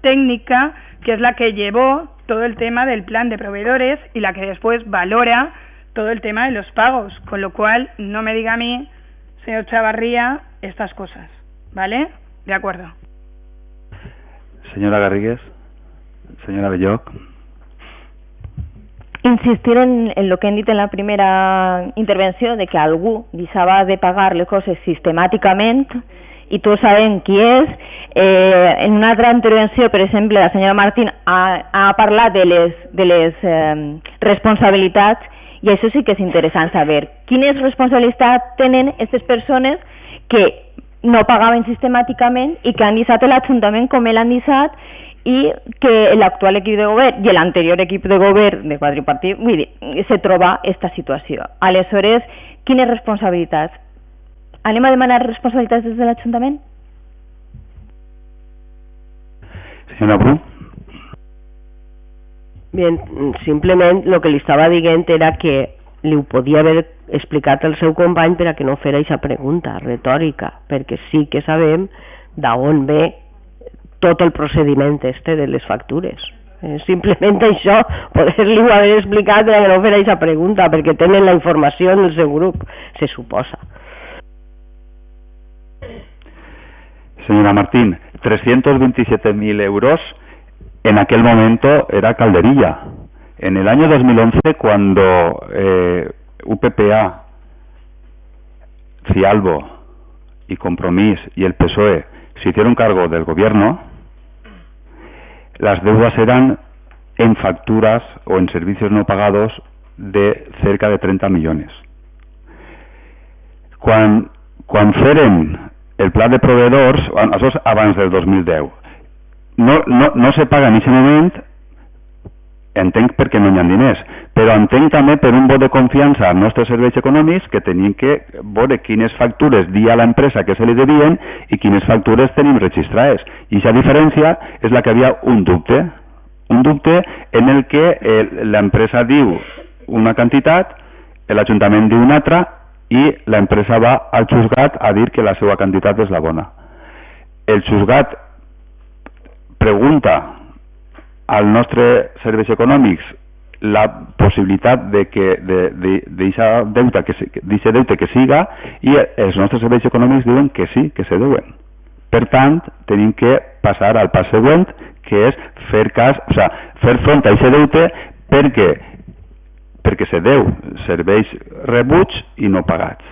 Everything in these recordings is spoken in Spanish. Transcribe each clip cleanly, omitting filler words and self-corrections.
técnica, que es la que llevó todo el tema del plan de proveedores y la que después valora todo el tema de los pagos, con lo cual no me diga a mí, señor Chavarría, estas cosas, ¿vale? De acuerdo. Senyora Garrigues, senyora Belloc. Insistir en lo que hem dit en la primera intervenció, de que algú deixava de pagar les coses sistemàticament i tots sabem qui és. En una altra intervenció, per exemple, la senyora Martín ha parlat de les responsabilitats, i això sí que és interessant saber quines responsabilitats tenen aquestes persones que no pagaven sistemàticament i que han deixat l'Ajuntament com l'han deixat, i que l'actual equip de govern i l'anterior equip de govern de quadripartit, vull dir, se troba aquesta situació. Aleshores, quines responsabilitats? Anem a demanar responsabilitats des de l'Ajuntament? Senyora Bru. Bien, simplement el que li estava dient era que li ho podia haver explicat al seu company per a que no fera aquesta pregunta retòrica, perquè sí que sabem d'on ve tot el procediment de les factures. Simplement això, poder-li-ho haver explicat per a que no fera aquesta pregunta, perquè tenen la informació en el seu grup, se suposa. Señora Martín, 327.000 euros en aquel momento era calderilla. En el año 2011, cuando UPPA, Fialbo y Compromís y el PSOE se hicieron cargo del gobierno, las deudas eran en facturas o en servicios no pagados de cerca de 30 millones. Quan feren el pla de proveedors, això és abans del 2010, no se paga en aquest moment, entenc perquè no hi ha diners, però entenc també per un vot de confiança als nostres serveis econòmics que tenim que veure quines factures dir a l'empresa que se li devien i quines factures tenim registrades. I aquesta diferència és la que havia un dubte en el que l'empresa diu una quantitat, l'Ajuntament diu una altra i l'empresa va al juzgat a dir que la seva quantitat és la bona. El juzgat pregunta als nostres serveis econòmics la possibilitat de que d'aquest deute que siga, i els nostres serveis econòmics diuen que sí, que se deuen. Per tant, tenim que passar al pas següent, que és fer front a aquest deute perquè se deu serveis rebuts i no pagats.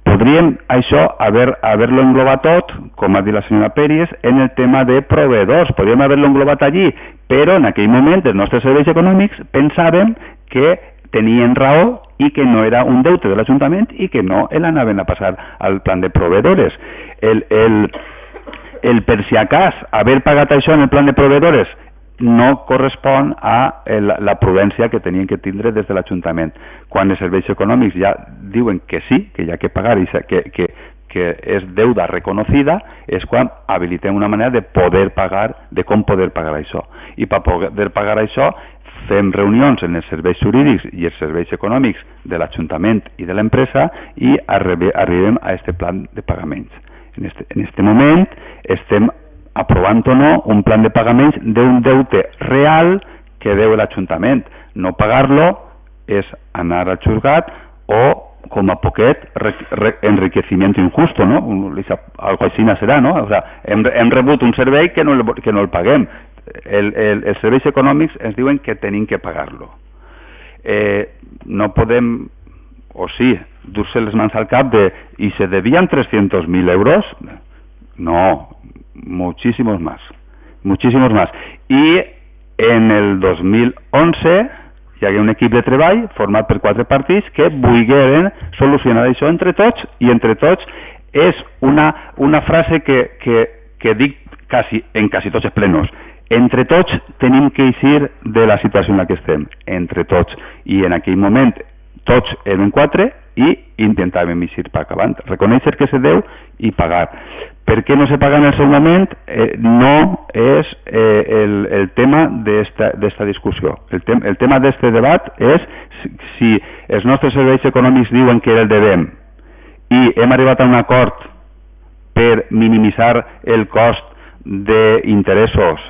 Podríem això haver-lo englobat tot, com ha dit la senyora Pérez, en el tema de proveedors. Podríem haver-lo englobat allí, però en aquell moment els nostres serveis econòmics pensaven que tenien raó i que no era un deute de l'Ajuntament i que no l'anaven a passar al plan de proveedores. El per si acas haver pagat això en el plan de proveedores no correspon a la prudència que tenien que tindre des de l'Ajuntament. Quan els serveis econòmics ja diuen que sí, que hi ha que pagar i que és deuda reconocida, és quan habilitem una manera de poder pagar, de com poder pagar això. I per poder pagar això fem reunions en els serveis jurídics i els serveis econòmics de l'Ajuntament i de l'empresa i arribem a aquest plan de pagaments. En aquest moment estem aprovant o no un plan de pagaments d'un deute real que deu l'Ajuntament. No pagar-lo és anar al juzgat o, com a poquet, enriquecimiento injusto, ¿no? Algo així serà, no? O sea, hem rebut un servei que no el paguem. Els serveis econòmics ens diuen que tenim que pagar-lo. No podem, o sí, dur-se les mans al cap de ¿y se debían 300.000 euros? No, muchísimos más. Y en el 2011 hi hagué un equip de treball format per 4 partits que volgueren solucionar això entre tots, i entre tots és una frase que dic en quasi tots els plenos. Entre tots tenim que eixir de la situació en la que estem, entre tots. I en aquell moment tots eren 4 i intentàvem eixir per acabant, reconèixer que se deu i pagar. Per què no se paga en el seu moment? No és el tema d'esta discussió. El tema d'este debat és si els nostres serveis econòmics diuen que el devem i hem arribat a un acord per minimitzar el cost d'interessos,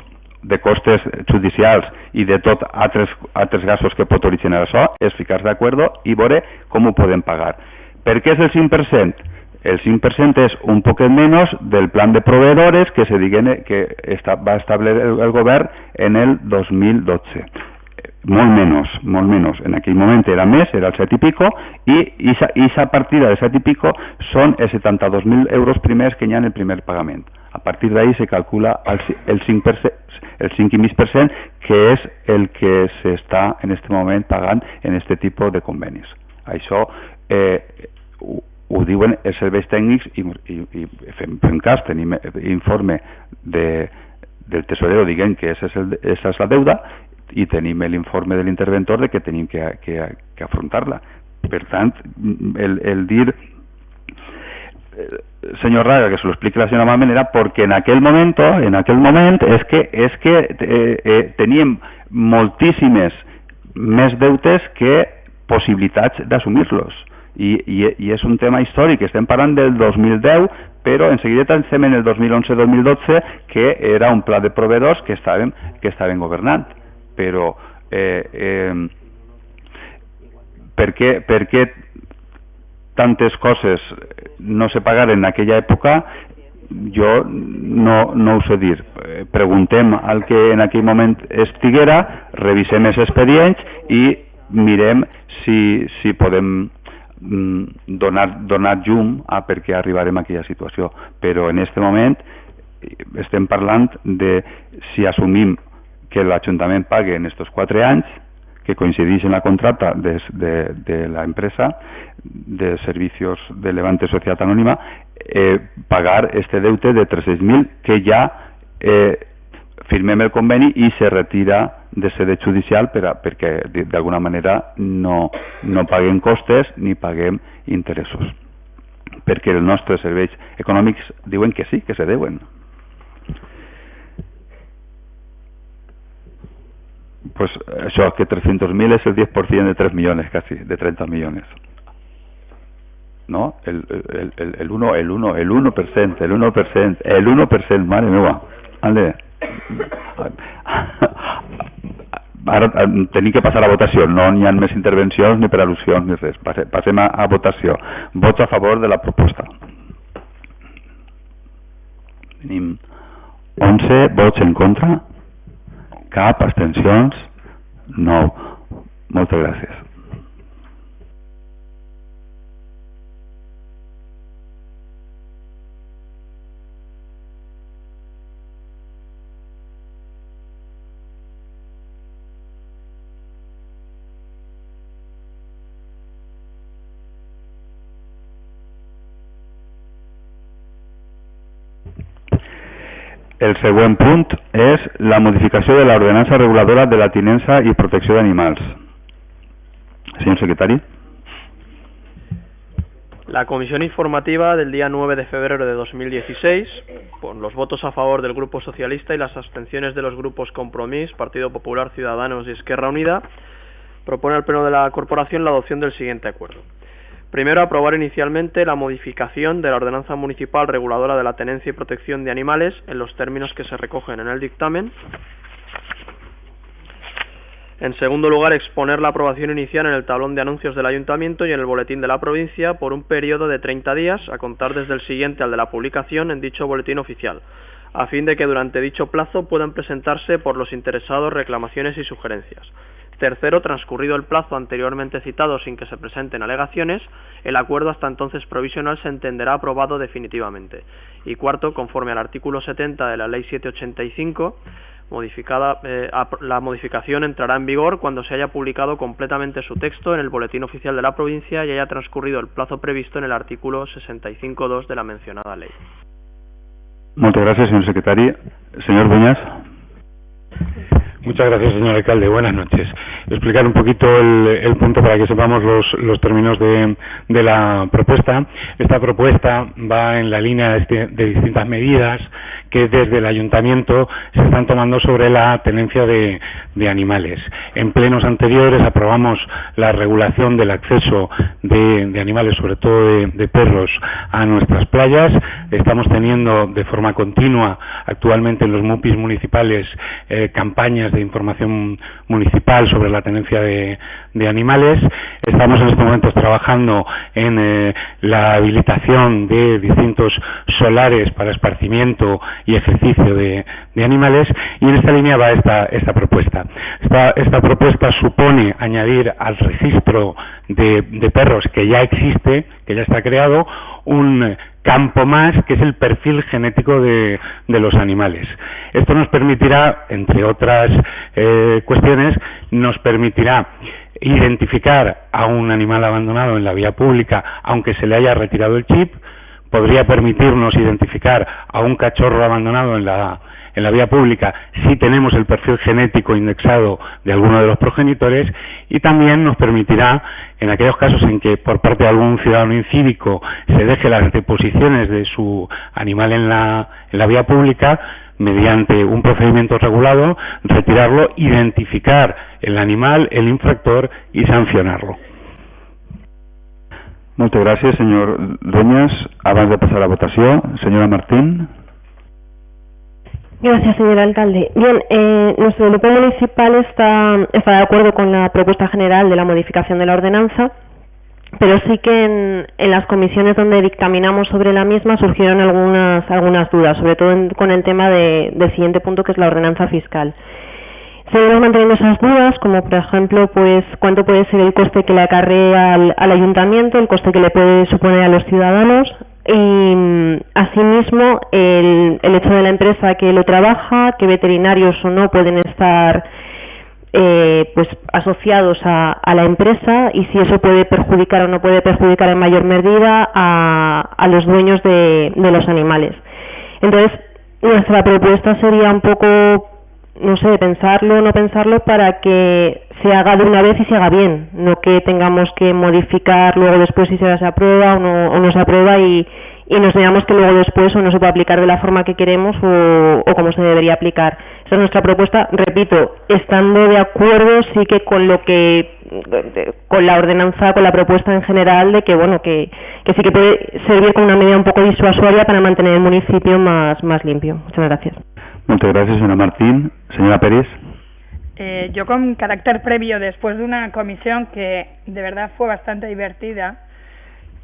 de costes judicials i de tot altres gastos que pot originar això, és ficar-se d'acord i veure com ho podem pagar. Per què és el 5%? El 5% és un poquet menys del plan de proveedores que va establir el govern en el 2012. Molt menys. En aquell moment era més, era el 7 i pico, i aquesta partida de 7 i pico són els 72.000 euros primers que hi ha en el primer pagament. A partir d'ahí se calcula el 5%, el 5,5%, que és el que s'està en aquest moment pagant en aquest tipus de convenis. Això ho diuen els serveis tècnics i fem cas, tenim informe del tesorero dient que aquesta és la deuda i tenim l'informe de l'interventor de que tenim que afrontar-la. Per tant, el dir señor Raga, que se lo explique la señora Mamen, era porque en aquel moment és que teníem moltíssimes més deutes que possibilitats d'assumir-los. I és un tema històric, estem parlant del 2010, però en seguida estem en el 2011-2012, que era un pla de proveedors que estaven governant. Però per què tantes coses no se pagaren en aquella època? Jo no ho sé dir. Preguntem al que en aquell moment estiguera, revisem els expedients i mirem si podem donar llum a per què arribarem a aquella situació. Però en aquest moment estem parlant de si assumim que l'Ajuntament pague en aquests 4 anys, que coincideix en la contrata de la empresa de servicios de Levante Societat Anònima, pagar este deute de 300.000 que ja firmem el conveni i se retira de sede judicial perquè d'alguna manera no paguem costes ni paguem interessos, perquè els nostres serveis econòmics diuen que sí, que se deuen. Pues això, que 300.000 és el 10% de 3 milions, quasi, de 30 milions. ¿No? El 1%, mare meva. Ande. Ara tenim que passar a votació, no hi ha més intervencions ni per al·lusions ni res. Passem a votació. Vots a favor de la proposta. Tenim 11 vots en contra, cap, abstencions, 9. Moltes gràcies. El següent punt és la modificació de l'ordenança reguladora de la tinença i protecció d'animals. Señor secretario. La comisión informativa del día 9 de febrero de 2016, con los votos a favor del Grupo Socialista y las abstenciones de los grupos Compromís, Partido Popular, Ciudadanos y Esquerra Unida, propone al Pleno de la Corporación la adopción del siguiente acuerdo. Primero, aprobar inicialmente la modificación de la ordenanza municipal reguladora de la tenencia y protección de animales en los términos que se recogen en el dictamen. En segundo lugar, exponer la aprobación inicial en el tablón de anuncios del Ayuntamiento y en el boletín de la provincia por un periodo de 30 días, a contar desde el siguiente al de la publicación en dicho boletín oficial, a fin de que durante dicho plazo puedan presentarse por los interesados reclamaciones y sugerencias. Tercero, transcurrido el plazo anteriormente citado sin que se presenten alegaciones, el acuerdo hasta entonces provisional se entenderá aprobado definitivamente. Y cuarto, conforme al artículo 70 de la Ley 785, la modificación entrará en vigor cuando se haya publicado completamente su texto en el Boletín Oficial de la Provincia y haya transcurrido el plazo previsto en el artículo 65.2 de la mencionada ley. Muchas gracias, señor secretario. Señor Buñas. Muchas gracias, señor alcalde. Buenas noches. Explicar un poquito el punto para que sepamos los términos de la propuesta. Esta propuesta va en la línea de distintas medidas que desde el ayuntamiento se están tomando sobre la tenencia de animales. En plenos anteriores aprobamos la regulación del acceso de animales, sobre todo de perros, a nuestras playas. Estamos teniendo de forma continua actualmente en los MUPIs municipales campañas de información municipal sobre la tenencia de animales. Estamos en estos momentos trabajando en la habilitación de distintos solares para esparcimiento y ejercicio de animales, y en esta línea va esta propuesta. Esta propuesta supone añadir al registro de perros que ya existe, que ya está creado, un campo más, que es el perfil genético de los animales. Esto nos permitirá, entre otras cuestiones, nos permitirá identificar a un animal abandonado en la vía pública, aunque se le haya retirado el chip. Podría permitirnos identificar a un cachorro abandonado en la vía pública si tenemos el perfil genético indexado de alguno de los progenitores, y también nos permitirá, en aquellos casos en que por parte de algún ciudadano incívico se deje las deposiciones de su animal en la vía pública, mediante un procedimiento regulado, retirarlo, identificar el animal, el infractor y sancionarlo. Moltes gràcies, senyor Dueñas. Abans de passar a la votació, señora Martín. Gracias, señor alcalde. Bien, nuestro grupo municipal está de acuerdo con la propuesta general de la modificación de la ordenanza, pero sí que en las comisiones donde dictaminamos sobre la misma surgieron algunas dudas, sobre todo con el tema del siguiente punto, que es la ordenanza fiscal. Seguimos manteniendo esas dudas, como por ejemplo, pues cuánto puede ser el coste que le acarrea al ayuntamiento, el coste que le puede suponer a los ciudadanos, y asimismo el hecho de la empresa que lo trabaja, qué veterinarios o no pueden estar pues asociados a la empresa, y si eso puede perjudicar o no puede perjudicar en mayor medida a los dueños de los animales. Entonces, nuestra propuesta sería un poco, no sé, pensarlo o no pensarlo para que se haga de una vez y se haga bien, no que tengamos que modificar luego después si se aprueba o no se aprueba y nos veamos que luego después o no se puede aplicar de la forma que queremos o como se debería aplicar. Esa es nuestra propuesta, repito, estando de acuerdo sí que con la ordenanza, con la propuesta en general, de que bueno, que sí que puede servir como una medida un poco disuasoria para mantener el municipio más limpio. Muchas gracias. Muchas gracias, señora Martín. Señora Pérez. Yo, con carácter previo, después de una comisión que de verdad fue bastante divertida,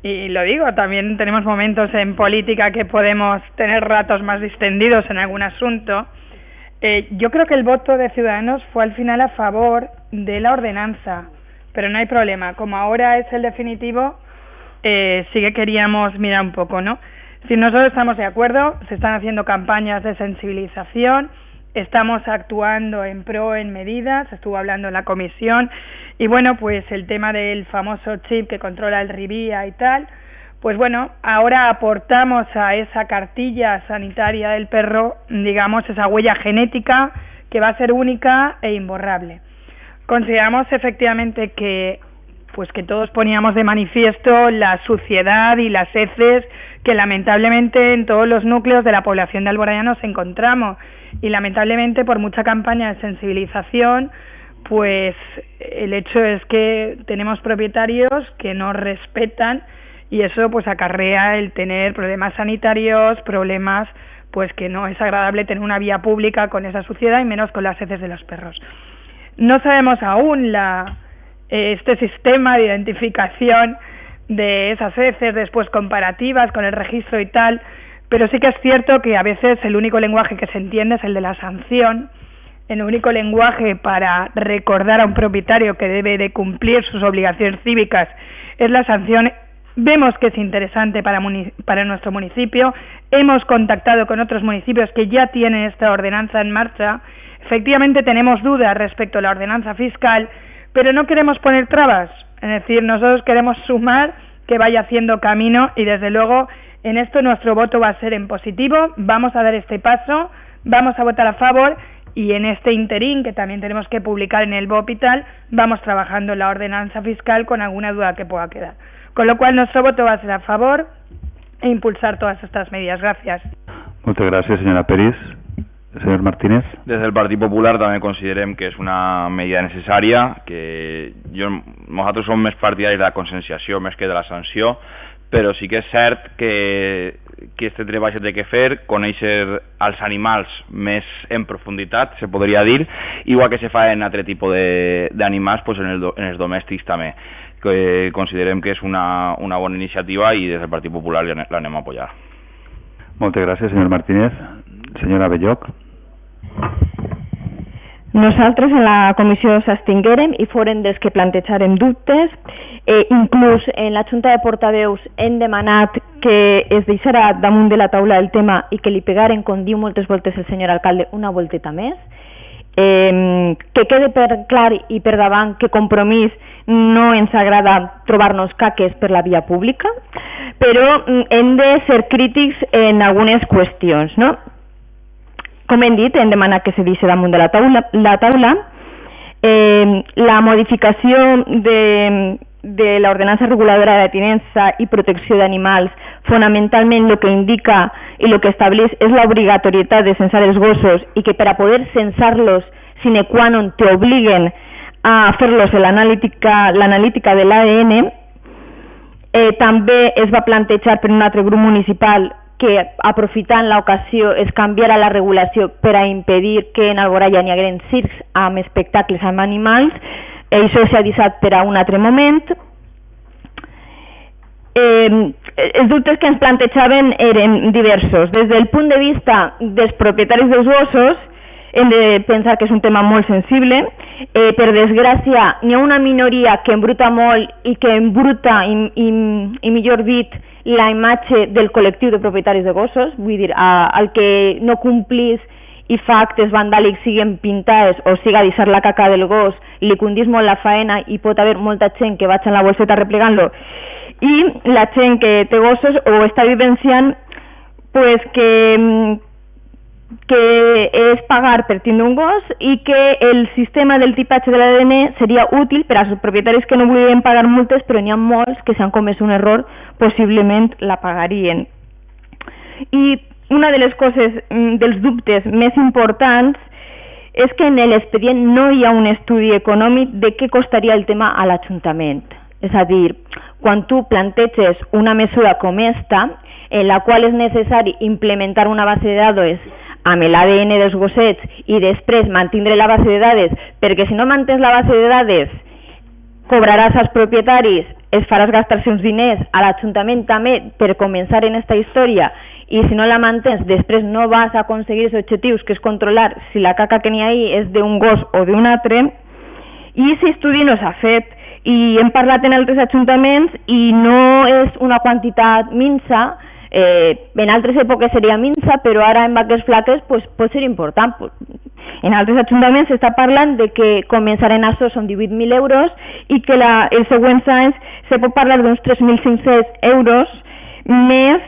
y lo digo, también tenemos momentos en política que podemos tener ratos más distendidos en algún asunto, yo creo que el voto de Ciudadanos fue al final a favor de la ordenanza, pero no hay problema, como ahora es el definitivo, sí que queríamos mirar un poco, ¿no? Si nosotros estamos de acuerdo, se están haciendo campañas de sensibilización, estamos actuando en medidas, estuvo hablando en la comisión, y bueno, pues el tema del famoso chip que controla el RIVIA y tal, pues bueno, ahora aportamos a esa cartilla sanitaria del perro, digamos, esa huella genética que va a ser única e imborrable. Consideramos efectivamente que todos poníamos de manifiesto la suciedad y las heces que lamentablemente en todos los núcleos de la población de Alboraya nos encontramos, y lamentablemente por mucha campaña de sensibilización, pues el hecho es que tenemos propietarios que no respetan, y eso pues acarrea el tener problemas sanitarios, problemas pues que no es agradable tener una vía pública con esa suciedad, y menos con las heces de los perros. No sabemos aún este sistema de identificación de esas heces, después comparativas con el registro y tal, pero sí que es cierto que a veces el único lenguaje que se entiende es el de la sanción, el único lenguaje para recordar a un propietario que debe de cumplir sus obligaciones cívicas es la sanción. Vemos que es interesante para nuestro municipio, hemos contactado con otros municipios que ya tienen esta ordenanza en marcha. Efectivamente tenemos dudas respecto a la ordenanza fiscal, pero no queremos poner trabas, es decir, nosotros queremos sumar, que vaya haciendo camino, y desde luego en esto nuestro voto va a ser en positivo, vamos a dar este paso, vamos a votar a favor, y en este interín, que también tenemos que publicar en el BOP y tal, vamos trabajando en la ordenanza fiscal con alguna duda que pueda quedar. Con lo cual nuestro voto va a ser a favor e impulsar todas estas medidas. Gracias. Muchas gracias, señora Peris. Señor Martínez. Des del Partit Popular també considerem que és una medida necessària, que nosaltres som més partidaris de la conscienciació més que de la sanció, però sí que és cert que aquest treball s'ha de fer, conèixer els animals més en profunditat, se podria dir, igual que se fa en altre tipus d'animals, pues en els domèstics també. Que considerem que és una bona iniciativa i des del Partit Popular l'anem a apoyar. Moltes gràcies, senyor Martínez. Senyora Belloc. Nosaltres en la comissió s'abstinguérem i foren dels que plantejàrem dubtes. Inclús en la Junta de Portaveus hem demanat que es deixara damunt de la taula el tema i que li pegaren, com diu moltes voltes el senyor alcalde, una volteta més. Que quede per clar i per davant que Compromís no ens agrada trobar-nos caques per la via pública, però hem de ser crítics en algunes qüestions, no? Com hem dit, hem demanat que se deixi damunt de la taula. La modificació de l'ordenança reguladora de tinença i protecció d'animals, fonamentalment el que indica i el que estableix és l'obligatorietat de censar els gossos i que per a poder censar-los sine qua non t'obliguen a fer-los l'analítica de l'ADN. També es va plantejar per un altre grup municipal que aprofitant l'ocasió es canviara la regulació per a impedir que en Alboraya n'hi hagueren circs amb espectacles amb animals. Això s'ha deixat per a un altre moment. Els dubtes que ens plantejaven eren diversos. Des del punt de vista dels propietaris dels gossos, hem de pensar que és un tema molt sensible. Per desgràcia, n'hi ha una minoria que embruta molt i que embruta, i millor dit, la imatge del col·lectiu de propietaris de gossos. Vull dir, el que no complís i fa actes vandàlics siguin pintades o siga deixar la caca del gos, li condís molt la faena i pot haver molta gent que vaig en la bolseta replegant-lo, i la gent que té gossos o està vivenciant pues que és pagar per tindre un gos i que el sistema del tipatge de l'ADN seria útil per als propietaris que no volien pagar multes, però n'hi ha molts que si han comès un error possiblement la pagarien. I una de les coses, dels dubtes més importants, és que en l'expedient no hi ha un estudi econòmic de què costaria el tema a l'Ajuntament. És a dir, quan tu planteges una mesura com esta, en la qual és necessari implementar una base de dades amb l'ADN dels gossets i després mantindre la base de dades, perquè si no mantens la base de dades cobraràs als propietaris, es faràs gastar-se uns diners a l'Ajuntament també per començar en aquesta història, i si no la mantens després no vas a aconseguir els objectius, que és controlar si la caca que n'hi ha ahí és d'un gos o d'un altre. I aquest estudi no s'ha fet i hem parlat en altres ajuntaments i no és una quantitat minsa. En altres èpoques seria minsa, però ara en vaques flaques pot ser important. En altres ajuntaments s'està parlant de que començaren a són 18.000 euros i que els següents anys se pot parlar d'uns 3.500 euros més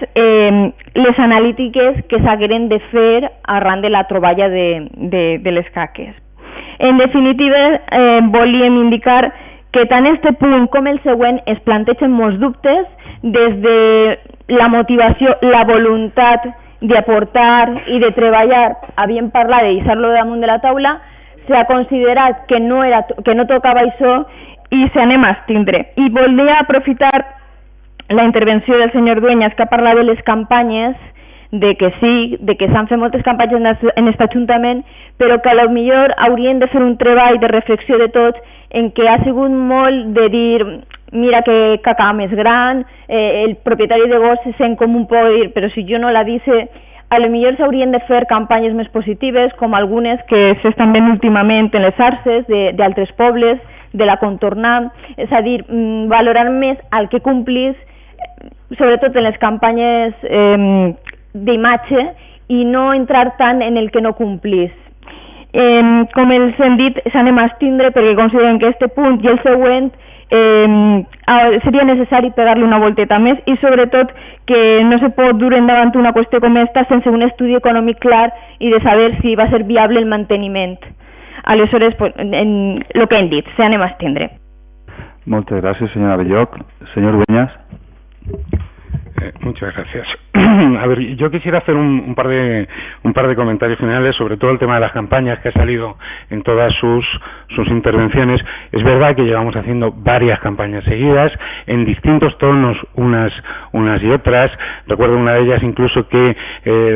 les analítiques que s'hagueren de fer arran de la troballa de les caques. En definitiva, volíem indicar que tant este punt com el següent es plantegen molts dubtes des de la motivació, la voluntat d'aportar i de treballar. Havíem parlat de deixar-lo damunt de la taula, s'ha considerat que no tocava això i s'anem a abstindre. I volia aprofitar la intervenció del senyor Dueñas, que ha parlat de les campanyes, de que sí, de que s'han fet moltes campanyes en aquest Ajuntament, però que potser haurien de fer un treball de reflexió de tots en què ha sigut molt de dir mira que caca més gran, el propietari de gos se sent com un poc dir, però si jo no la dice, potser s'haurien de fer campanyes més positives, com algunes que s'estan fent últimament en les arces d'altres pobles, de la contornant, és a dir, valorar més el que complís, sobretot en les campanyes d'imatge, i no entrar tant en el que no complís. Com els hem dit, s'anem a abstindre perquè considerem que aquest punt i el següent seria necessari pegar-li una volteta més i sobretot que no se pot dur endavant una qüestió com esta sense un estudi econòmic clar i de saber si va ser viable el manteniment. Aleshores, pues, en lo que hem dit, se anem a estendre. Muchas gracias, señora Belloc. Señor Dueñas. Muchas gracias. A ver, yo quisiera hacer un par de comentarios finales sobre todo el tema de las campañas que ha salido en todas sus intervenciones. Es verdad que llevamos haciendo varias campañas seguidas en distintos tonos, unas y otras. Recuerdo una de ellas incluso que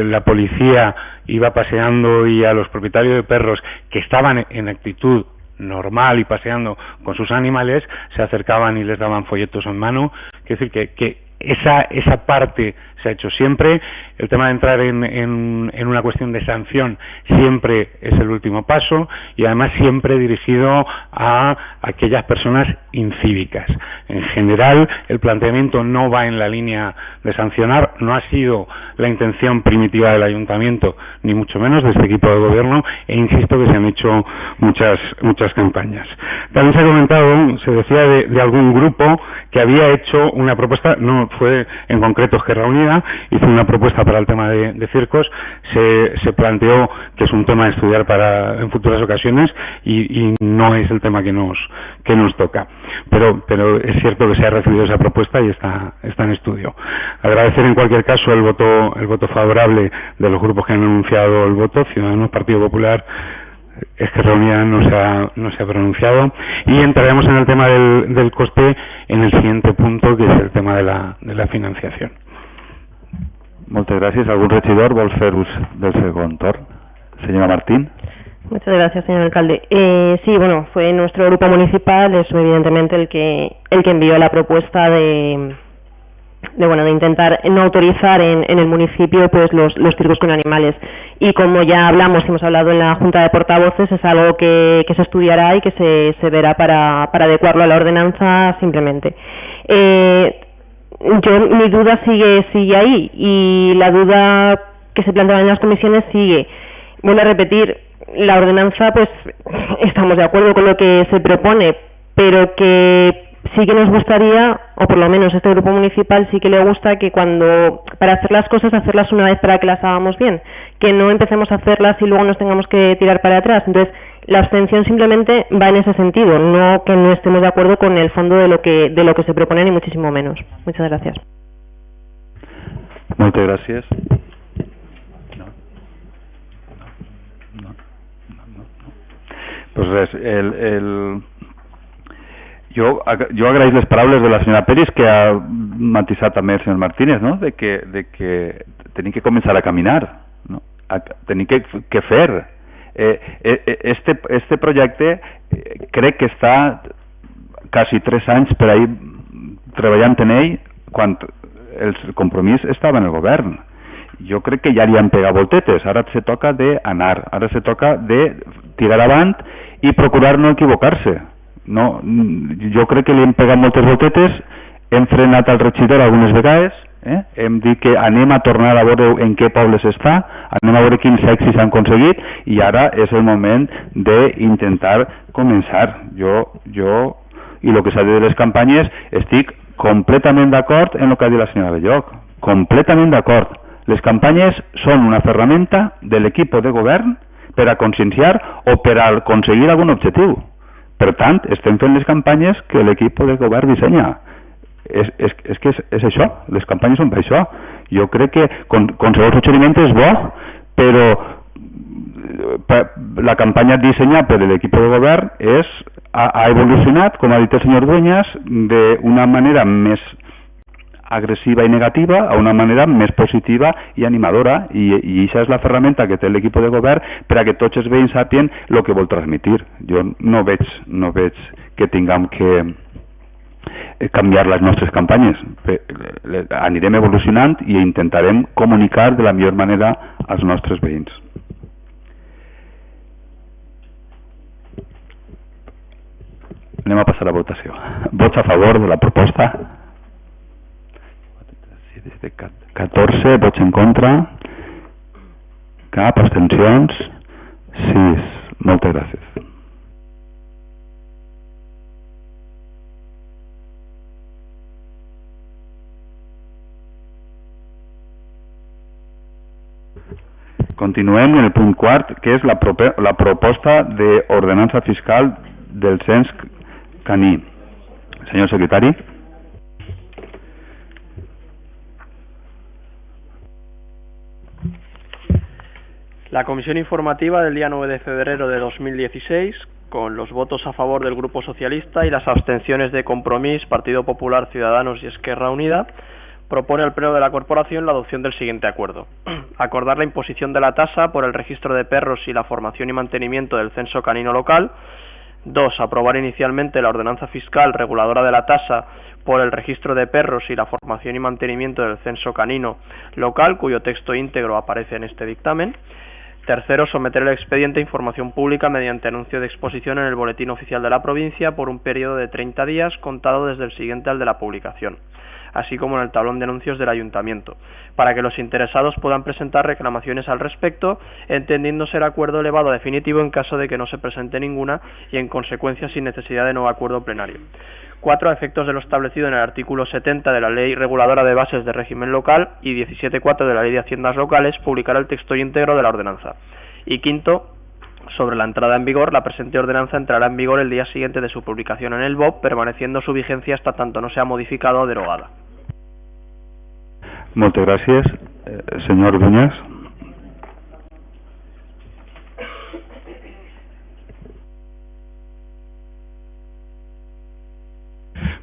la policía iba paseando y a los propietarios de perros que estaban en actitud normal y paseando con sus animales se acercaban y les daban folletos en mano. Quiero decir que esa parte se ha hecho siempre. El tema de entrar en una cuestión de sanción siempre es el último paso y además siempre dirigido a aquellas personas incívicas. En general, el planteamiento no va en la línea de sancionar, no ha sido la intención primitiva del ayuntamiento, ni mucho menos de este equipo de gobierno, e insisto que se han hecho muchas campañas. También se ha comentado, se decía de algún grupo que había hecho una propuesta, no fue en concreto Esquerra Unida, hizo una propuesta para el tema de circos, se planteó que es un tema a estudiar en futuras ocasiones y no es el tema que nos toca, pero es cierto que se ha recibido esa propuesta y está en estudio. Agradecer en cualquier caso el voto favorable de los grupos que han anunciado el voto. Ciudadanos, Partido Popular, Esquerra Unida no se ha pronunciado, y entraremos en el tema del coste en el siguiente punto, que es el tema de la financiación. Muchas gracias. ¿Algún regidor vol fer ús del segon torn? Señora Martín. Muchas gracias, señor alcalde. Sí, bueno, fue nuestro grupo municipal, es evidentemente el que envió la propuesta de intentar no autorizar en el municipio pues los circos con animales, y como ya hemos hablado en la Junta de Portavoces, es algo que se estudiará y que se verá para adecuarlo a la ordenanza simplemente. Mi duda sigue ahí, y la duda que se planteaba en las comisiones sigue. Vuelvo a repetir, la ordenanza, pues estamos de acuerdo con lo que se propone, pero que sí que nos gustaría, o por lo menos este grupo municipal sí que le gusta, que para hacer las cosas, hacerlas una vez para que las hagamos bien, que no empecemos a hacerlas y luego nos tengamos que tirar para atrás. Entonces, la abstención simplemente va en ese sentido, no que no estemos de acuerdo con el fondo de lo que se propone, ni muchísimo menos. Muchas gracias. Muchas gracias. Pues res, jo agraïs les paraules de la senyora Peris, que ha matisat també el senyor Martínez, no? de que tenim que començar a caminar, no? Tenim que fer. Este projecte crec que està quasi 3 anys per ahir treballant en ell, quan el compromís estava en el govern. Jo crec que ja li han pegat voltetes, ara se toca d'anar, ara se toca de tirar avant i procurar no equivocar-se. No, jo crec que li hem pegat moltes voltetes, hem frenat el regidor algunes vegades, hem dit que anem a tornar a veure en què pobles està, anem a veure quins èxits han aconseguit, i ara és el moment d'intentar començar. Jo i el que s'ha dit de les campanyes, estic completament d'acord en el que ha dit la senyora Belloc, completament d'acord. Les campanyes són una ferramenta de l'equip de govern per a conscienciar o per a aconseguir algun objectiu. Per tant, estem fent les campanyes que l'equip de govern dissenya. És que és això, les campanyes són per això. Jo crec que qualsevol suggeriment és bo, però la campanya dissenyada per l'equip de govern ha evolucionat, com ha dit el senyor Dueñas, d'una manera més agressiva i negativa a una manera més positiva i animadora, i això és la ferramenta que té l'equip de govern per a que tots els veïns sàpien el que vol transmitir. Jo no veig que tinguem que canviar les nostres campanyes. Anirem evolucionant i intentarem comunicar de la millor manera als nostres veïns. Anem a passar a votació. Vots a favor de la proposta? 14, vots en contra, cap, abstencions, 6. Moltes gràcies. Continuem en el punt quart, que és la proposta d'ordenança fiscal del cens caní. Senyor secretari. La comisión informativa del día 9 de febrero de 2016, con los votos a favor del Grupo Socialista y las abstenciones de Compromís, Partido Popular, Ciudadanos y Esquerra Unida, propone al Pleno de la Corporación la adopción del siguiente acuerdo. Acordar la imposición de la tasa por el registro de perros y la formación y mantenimiento del censo canino local. 2. Aprobar inicialmente la ordenanza fiscal reguladora de la tasa por el registro de perros y la formación y mantenimiento del censo canino local, cuyo texto íntegro aparece en este dictamen. 3. Someter el expediente a información pública mediante anuncio de exposición en el Boletín Oficial de la Provincia por un periodo de 30 días contado desde el siguiente al de la publicación, así como en el tablón de anuncios del Ayuntamiento, para que los interesados puedan presentar reclamaciones al respecto, entendiéndose el acuerdo elevado a definitivo en caso de que no se presente ninguna y, en consecuencia, sin necesidad de nuevo acuerdo plenario. 4. A efectos de lo establecido en el artículo 70 de la Ley Reguladora de Bases de Régimen Local y 17.4 de la Ley de Haciendas Locales, publicar el texto íntegro de la ordenanza. Y 5. Sobre la entrada en vigor, la presente ordenanza entrará en vigor el día siguiente de su publicación en el BOP, permaneciendo su vigencia hasta tanto no sea modificada o derogada. Moltes gràcies. Senyor Duñas.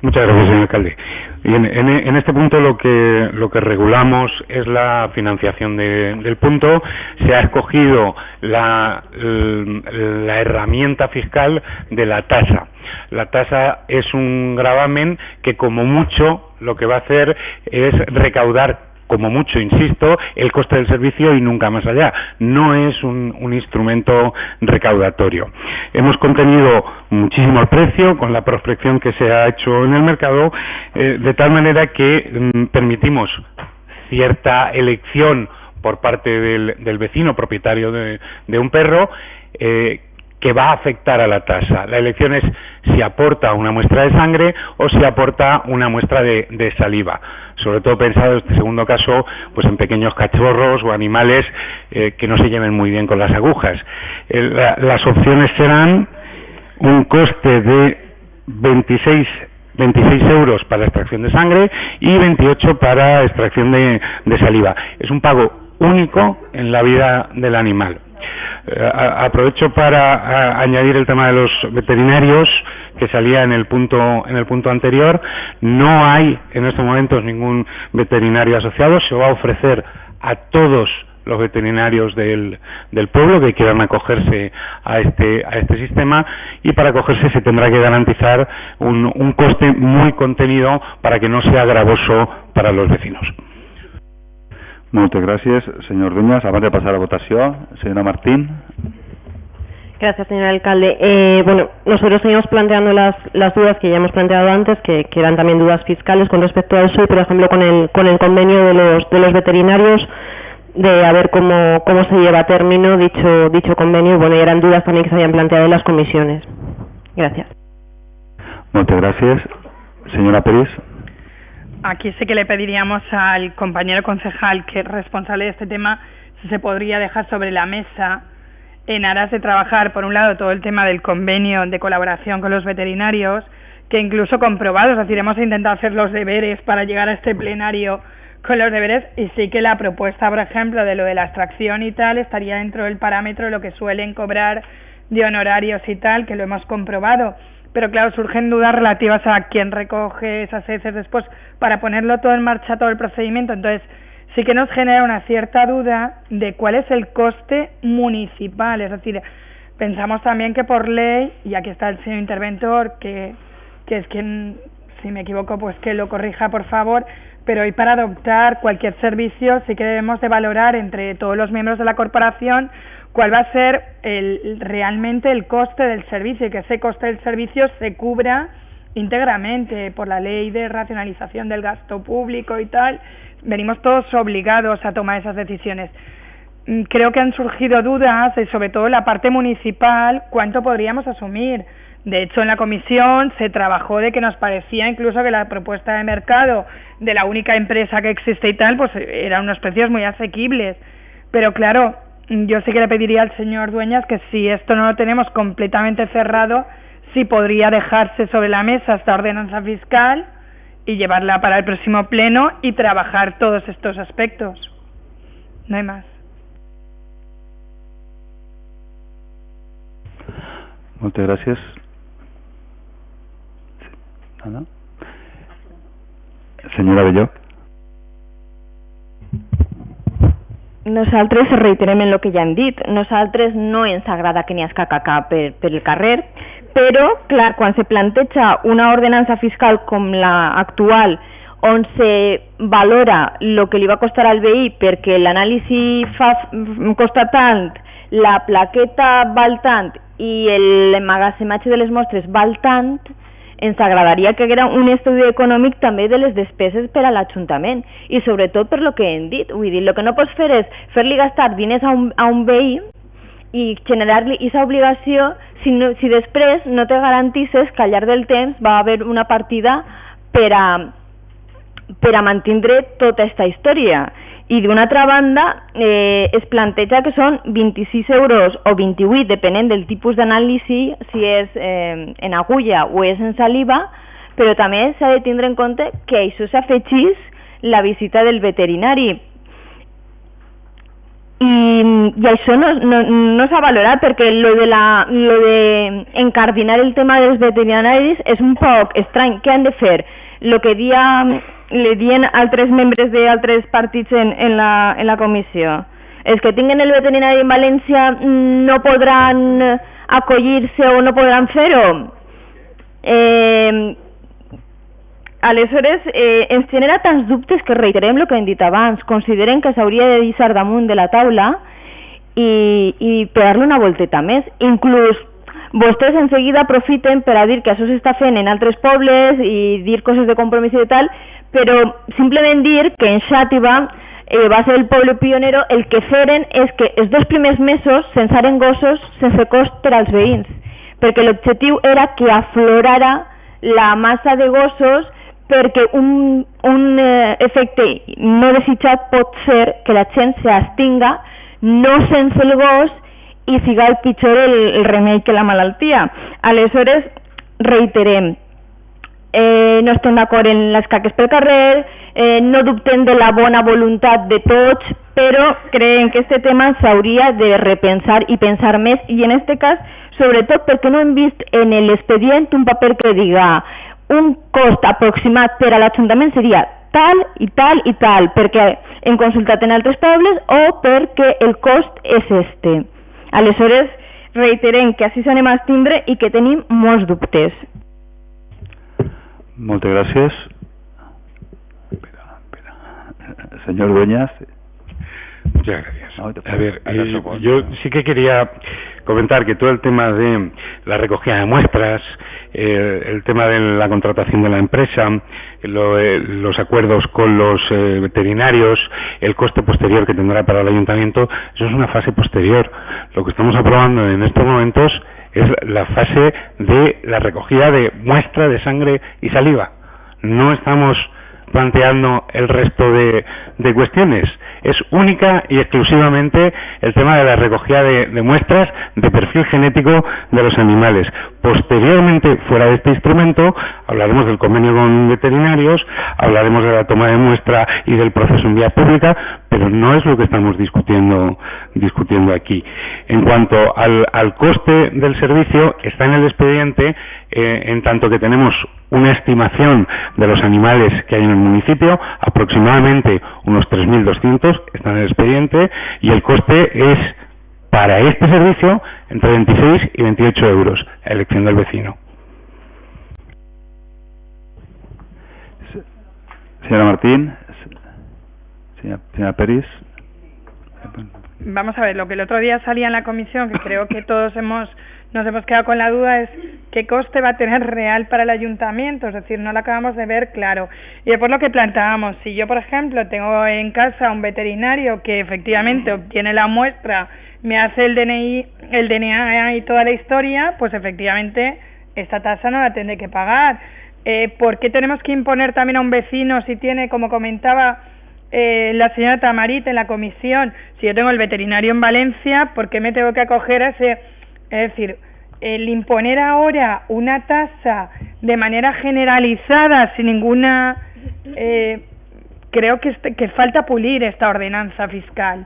Muchas gracias, señor alcalde. Y en este punto lo que regulamos es la financiación del punto. Se ha escogido la herramienta fiscal de la tasa. La tasa es un gravamen que, como mucho, lo que va a hacer es recaudar, como mucho, insisto, el coste del servicio y nunca más allá. No es un instrumento recaudatorio. Hemos contenido muchísimo el precio con la prospección que se ha hecho en el mercado, de tal manera que permitimos cierta elección por parte del vecino propietario de un perro, que va a afectar a la tasa. La elección es si aporta una muestra de sangre o si aporta una muestra de saliva. Sobre todo pensado en este segundo caso, pues en pequeños cachorros o animales que no se lleven muy bien con las agujas. Las opciones serán un coste de 26 euros para extracción de sangre y 28 para extracción de saliva. Es un pago único en la vida del animal. Aprovecho para añadir el tema de los veterinarios, que salía en el punto anterior. No hay en estos momentos ningún veterinario asociado. Se va a ofrecer a todos los veterinarios del pueblo que quieran acogerse a este sistema, y para acogerse se tendrá que garantizar un coste muy contenido para que no sea gravoso para los vecinos. Muchas gracias, señor Duñas. Abans de pasar a votación, señora Martín. Gracias, señor alcalde. Bueno, nosotros seguimos planteando las dudas que ya hemos planteado antes, que eran también dudas fiscales con respecto al SUI, por ejemplo, con el convenio de los veterinarios, de a ver cómo se lleva a término dicho convenio, y bueno, y eran dudas también que se habían planteado en las comisiones. Gracias. Muchas gracias. Señora Pérez. Aquí sí que le pediríamos al compañero concejal, que es responsable de este tema, si se podría dejar sobre la mesa, en aras de trabajar, por un lado, todo el tema del convenio de colaboración con los veterinarios, que incluso comprobados, es decir, hemos intentado hacer los deberes para llegar a este plenario con los deberes, y sí que la propuesta, por ejemplo, de lo de la extracción y tal, estaría dentro del parámetro de lo que suelen cobrar de honorarios y tal, que lo hemos comprobado. Pero claro, surgen dudas relativas a quién recoge esas heces después para ponerlo todo en marcha, todo el procedimiento. Entonces, sí que nos genera una cierta duda de cuál es el coste municipal. Es decir, pensamos también que por ley, y aquí está el señor interventor, que es quien, si me equivoco, pues que lo corrija, por favor, pero hoy para adoptar cualquier servicio sí que debemos de valorar entre todos los miembros de la corporación cuál va a ser realmente el coste del servicio, y que ese coste del servicio se cubra íntegramente por la ley de racionalización del gasto público y tal. Venimos todos obligados a tomar esas decisiones. Creo que han surgido dudas, y sobre todo en la parte municipal, cuánto podríamos asumir. De hecho, en la comisión se trabajó de que nos parecía incluso que la propuesta de mercado de la única empresa que existe y tal, pues eran unos precios muy asequibles. Pero claro, yo sí que le pediría al señor Dueñas que si esto no lo tenemos completamente cerrado, sí podría dejarse sobre la mesa esta ordenanza fiscal y llevarla para el próximo pleno y trabajar todos estos aspectos. No hay más. Muchas gracias. ¿Nada? Senyora Belló. Nosaltres reiterem en el que ja hem dit. Nosaltres no ens agrada que n'hi hagi caca per el carrer, però, clar, quan se planteja una ordenança fiscal com la actual, on se valora el que li va costar al veí perquè l'anàlisi costa tant, la plaqueta val tant i l'emmagatzematge de les mostres val tant, ens agradaria que haguera un estudi econòmic també de les despeses per a l'Ajuntament i sobretot per lo que hem dit, vull dir, el que no pots fer és fer-li gastar diners a un veí i generar-li aquesta obligació si després no te garantisses que al llarg del temps va haver una partida per a mantindre tota aquesta història. I d'una altra banda es planteja que són 26 euros o 28, depenent del tipus d'anàlisi, si és en agulla o és en saliva, però també s'ha de tindre en compte que això s'afegís la visita del veterinari. I això no s'ha valorat perquè lo de encardinar el tema dels veterinaris és un poc estrany. Què han de fer? Lo que li diuen altres membres d'altres partits en la comissió. Els que tinguen el veterinari en València no podran acollir-se o no podran fer-ho. Aleshores, ens genera tants dubtes que reiterem el que hem dit abans. Consideren que s'hauria de deixar damunt de la taula i pegar-li una volteta més. Inclús vostès en seguida aprofiten per a dir que això s'està fent en altres pobles i dir coses de compromís i tal, però simplement dir que en Xàtiva va ser el poble pionero, el que feren és que els 2 primers mesos censaren gossos sense cost per als veïns, perquè l'objectiu era que aflorara la massa de gossos, perquè un efecte no desitjat pot ser que la gent s'abstinga no sense el gos i siga el pitjor el remei que la malaltia. Aleshores, reiterem, no estem d'acord en les caques pel carrer, no dubtem de la bona voluntat de tots, però creiem que aquest tema s'hauria de repensar i pensar més, i en aquest cas, sobretot perquè no hem vist en l'expedient un paper que diga un cost aproximat per a l'Ajuntament seria tal i tal i tal, perquè hem consultat en altres pobles o perquè el cost és este. Aleshores, reiterem que així s'anem a abstindre i que tenim molts dubtes. Moltes gràcies. Señor Dueñas. Muchas gracias. A ver, yo sí que quería comentar que todo el tema de la recogida de muestras, el tema de la contratación de la empresa, los acuerdos con los veterinarios, el coste posterior que tendrá para el ayuntamiento, eso es una fase posterior. Lo que estamos aprobando en estos momentos es la fase de la recogida de muestra de sangre y saliva. No estamos planteando el resto de cuestiones. Es única y exclusivamente el tema de la recogida de muestras de perfil genético de los animales. Posteriormente, fuera de este instrumento, hablaremos del convenio con veterinarios, hablaremos de la toma de muestra y del proceso en vía pública, pero no es lo que estamos discutiendo aquí. En cuanto al coste del servicio, está en el expediente, en tanto que tenemos una estimación de los animales que hay en el municipio, aproximadamente unos 3.200, está en el expediente, y el coste es, para este servicio, entre 26 y 28 euros, a elección del vecino. Señora Martín, señora Peris. Vamos a ver, lo que el otro día salía en la comisión, que creo que todos nos hemos quedado con la duda, es qué coste va a tener real para el ayuntamiento, es decir, no lo acabamos de ver claro. Y después lo que planteábamos, si yo, por ejemplo, tengo en casa un veterinario que efectivamente obtiene la muestra, me hace el DNA y toda la historia, pues efectivamente esta tasa no la tendré que pagar. ¿Por qué tenemos que imponer también a un vecino si tiene, como comentaba, la señora Tamarit en la comisión, si yo tengo el veterinario en Valencia, ¿por qué me tengo que acoger a ese? Es decir, el imponer ahora una tasa de manera generalizada, sin ninguna... creo que falta pulir esta ordenanza fiscal.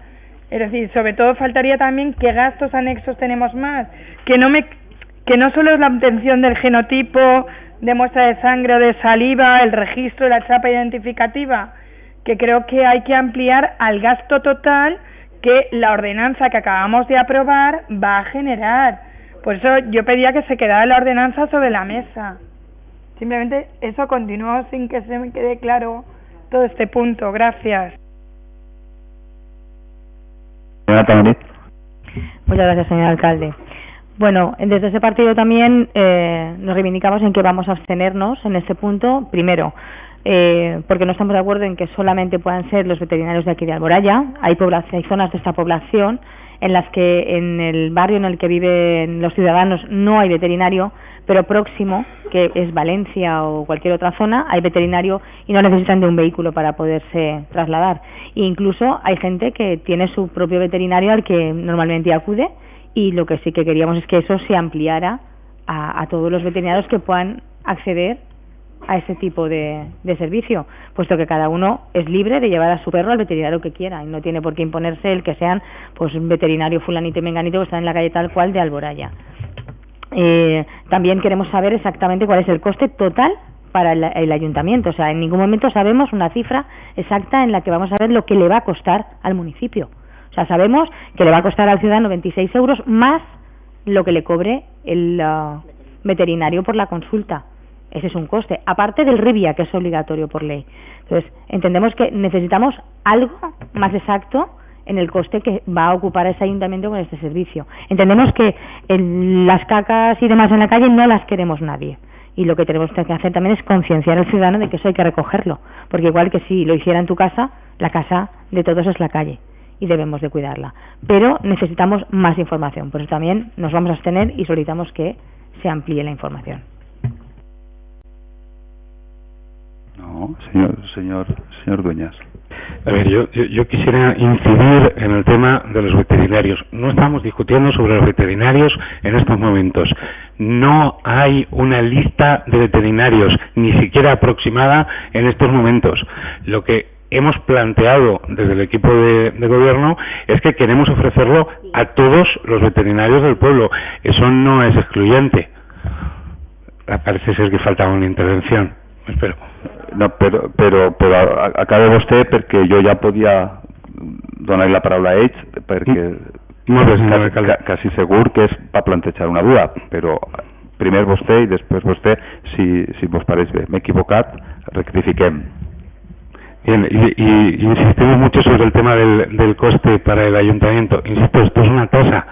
Es decir, sobre todo faltaría también qué gastos anexos tenemos más, que no solo es la obtención del genotipo, de muestra de sangre o de saliva, el registro de la chapa identificativa, que creo que hay que ampliar al gasto total que la ordenanza que acabamos de aprobar va a generar. Por eso yo pedía que se quedara la ordenanza sobre la mesa. Simplemente eso continuó sin que se me quede claro todo este punto. Gracias. Muchas gracias, señor alcalde. Bueno, desde ese partido también nos reivindicamos en que vamos a abstenernos en este punto. Primero, porque no estamos de acuerdo en que solamente puedan ser los veterinarios de aquí de Alboraya. Hay zonas de esta población en las que en el barrio en el que viven los ciudadanos no hay veterinario, pero próximo, que es Valencia o cualquier otra zona, hay veterinario y no necesitan de un vehículo para poderse trasladar. E incluso hay gente que tiene su propio veterinario al que normalmente acude, y lo que sí que queríamos es que eso se ampliara a todos los veterinarios que puedan acceder a ese tipo de servicio, puesto que cada uno es libre de llevar a su perro al veterinario que quiera y no tiene por qué imponerse el que sean pues un veterinario fulanito y menganito que está en la calle tal cual de Alboraya. También queremos saber exactamente cuál es el coste total para el ayuntamiento. O sea, en ningún momento sabemos una cifra exacta en la que vamos a ver lo que le va a costar al municipio. O sea, sabemos que le va a costar al ciudadano 26 euros más lo que le cobre el veterinario por la consulta. Ese es un coste, aparte del RIVIA, que es obligatorio por ley. Entonces, entendemos que necesitamos algo más exacto en el coste que va a ocupar ese ayuntamiento con este servicio. Entendemos que las cacas y demás en la calle no las queremos nadie. Y lo que tenemos que hacer también es concienciar al ciudadano de que eso hay que recogerlo. Porque igual que si lo hiciera en tu casa, la casa de todos es la calle y debemos de cuidarla. Pero necesitamos más información. Por eso también nos vamos a abstener y solicitamos que se amplíe la información. No, señor Dueñas. A ver, yo quisiera incidir en el tema de los veterinarios. No estamos discutiendo sobre los veterinarios en estos momentos. No hay una lista de veterinarios, ni siquiera aproximada en estos momentos. Lo que hemos planteado desde el equipo de gobierno es que queremos ofrecerlo a todos los veterinarios del pueblo. Eso no es excluyente. Parece ser que faltaba una intervención. Espero. No, però acaba vostè perquè jo ja podia donar la paraula a ells perquè quasi segur que és per plantejar una duda, però primer vostè i després vostè, si vos pareix bé. M'he equivocat, rectifiquem. Bien, y insistimos mucho sobre el tema del coste para el ayuntamiento. Insisto, esto es una tasa,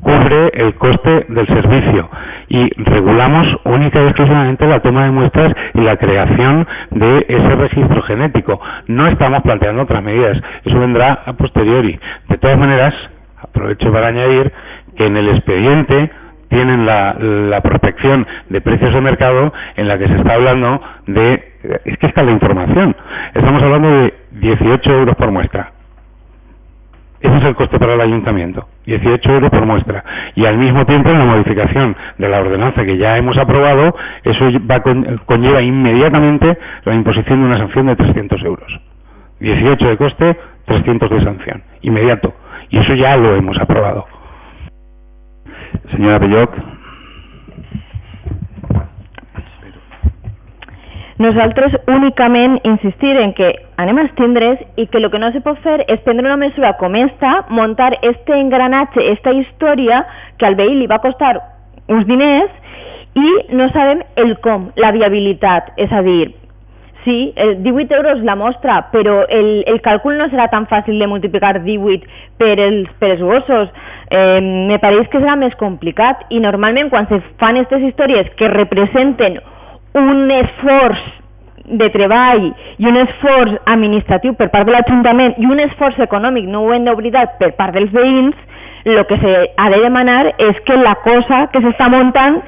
cubre el coste del servicio y regulamos única y exclusivamente la toma de muestras y la creación de ese registro genético. No estamos planteando otras medidas, eso vendrá a posteriori. De todas maneras, aprovecho para añadir que en el expediente tienen la prospección de precios de mercado en la que se está hablando de... Es que está la información. Estamos hablando de 18 euros por muestra. Ese es el coste para el ayuntamiento, 18 euros por muestra. Y al mismo tiempo, en la modificación de la ordenanza que ya hemos aprobado, eso conlleva inmediatamente la imposición de una sanción de 300 euros. 18 de coste, 300 de sanción. Inmediato. Y eso ya lo hemos aprobado. Senyora Belloc. Nosaltres únicament insistir en que anem a abstindre's i que el que no se pot fer és prendre una mesura com esta, muntar este engranatge, esta història que al veí li va costar uns diners i no sabem el com, la viabilitat. És a dir, sí, 18 euros la mostra, però el càlcul no serà tan fàcil de multiplicar 18 per els gossos. Me pareix que serà més complicat i normalment quan se fan aquestes històries que representen un esforç de treball i un esforç administratiu per part de l'Ajuntament i un esforç econòmic, no ho hem d'oblidar, per part dels veïns, el que se ha de demanar és que la cosa que s'està muntant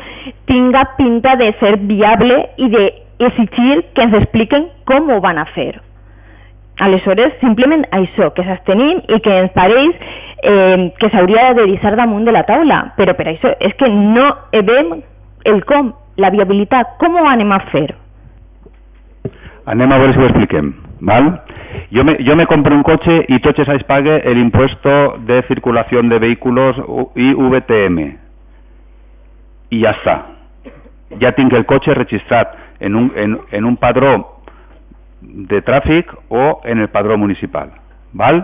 tinga pinta de ser viable i d'exigir que ens expliquen com ho van a fer. Aleshores, simplement això, que s'abstenim i que ens pareix que s'hauria de deixar damunt de la taula, però per això és que no veiem el com, la viabilitat, com ho anem a fer? Anem a veure si ho expliquem, ¿vale? Yo me compro un coche y tots els anys pague el impuesto de circulación de vehículos y VTM. Y ya está. Ya tinc el cotxe registrat en un padró de tràfic o en el padró municipal, ¿val?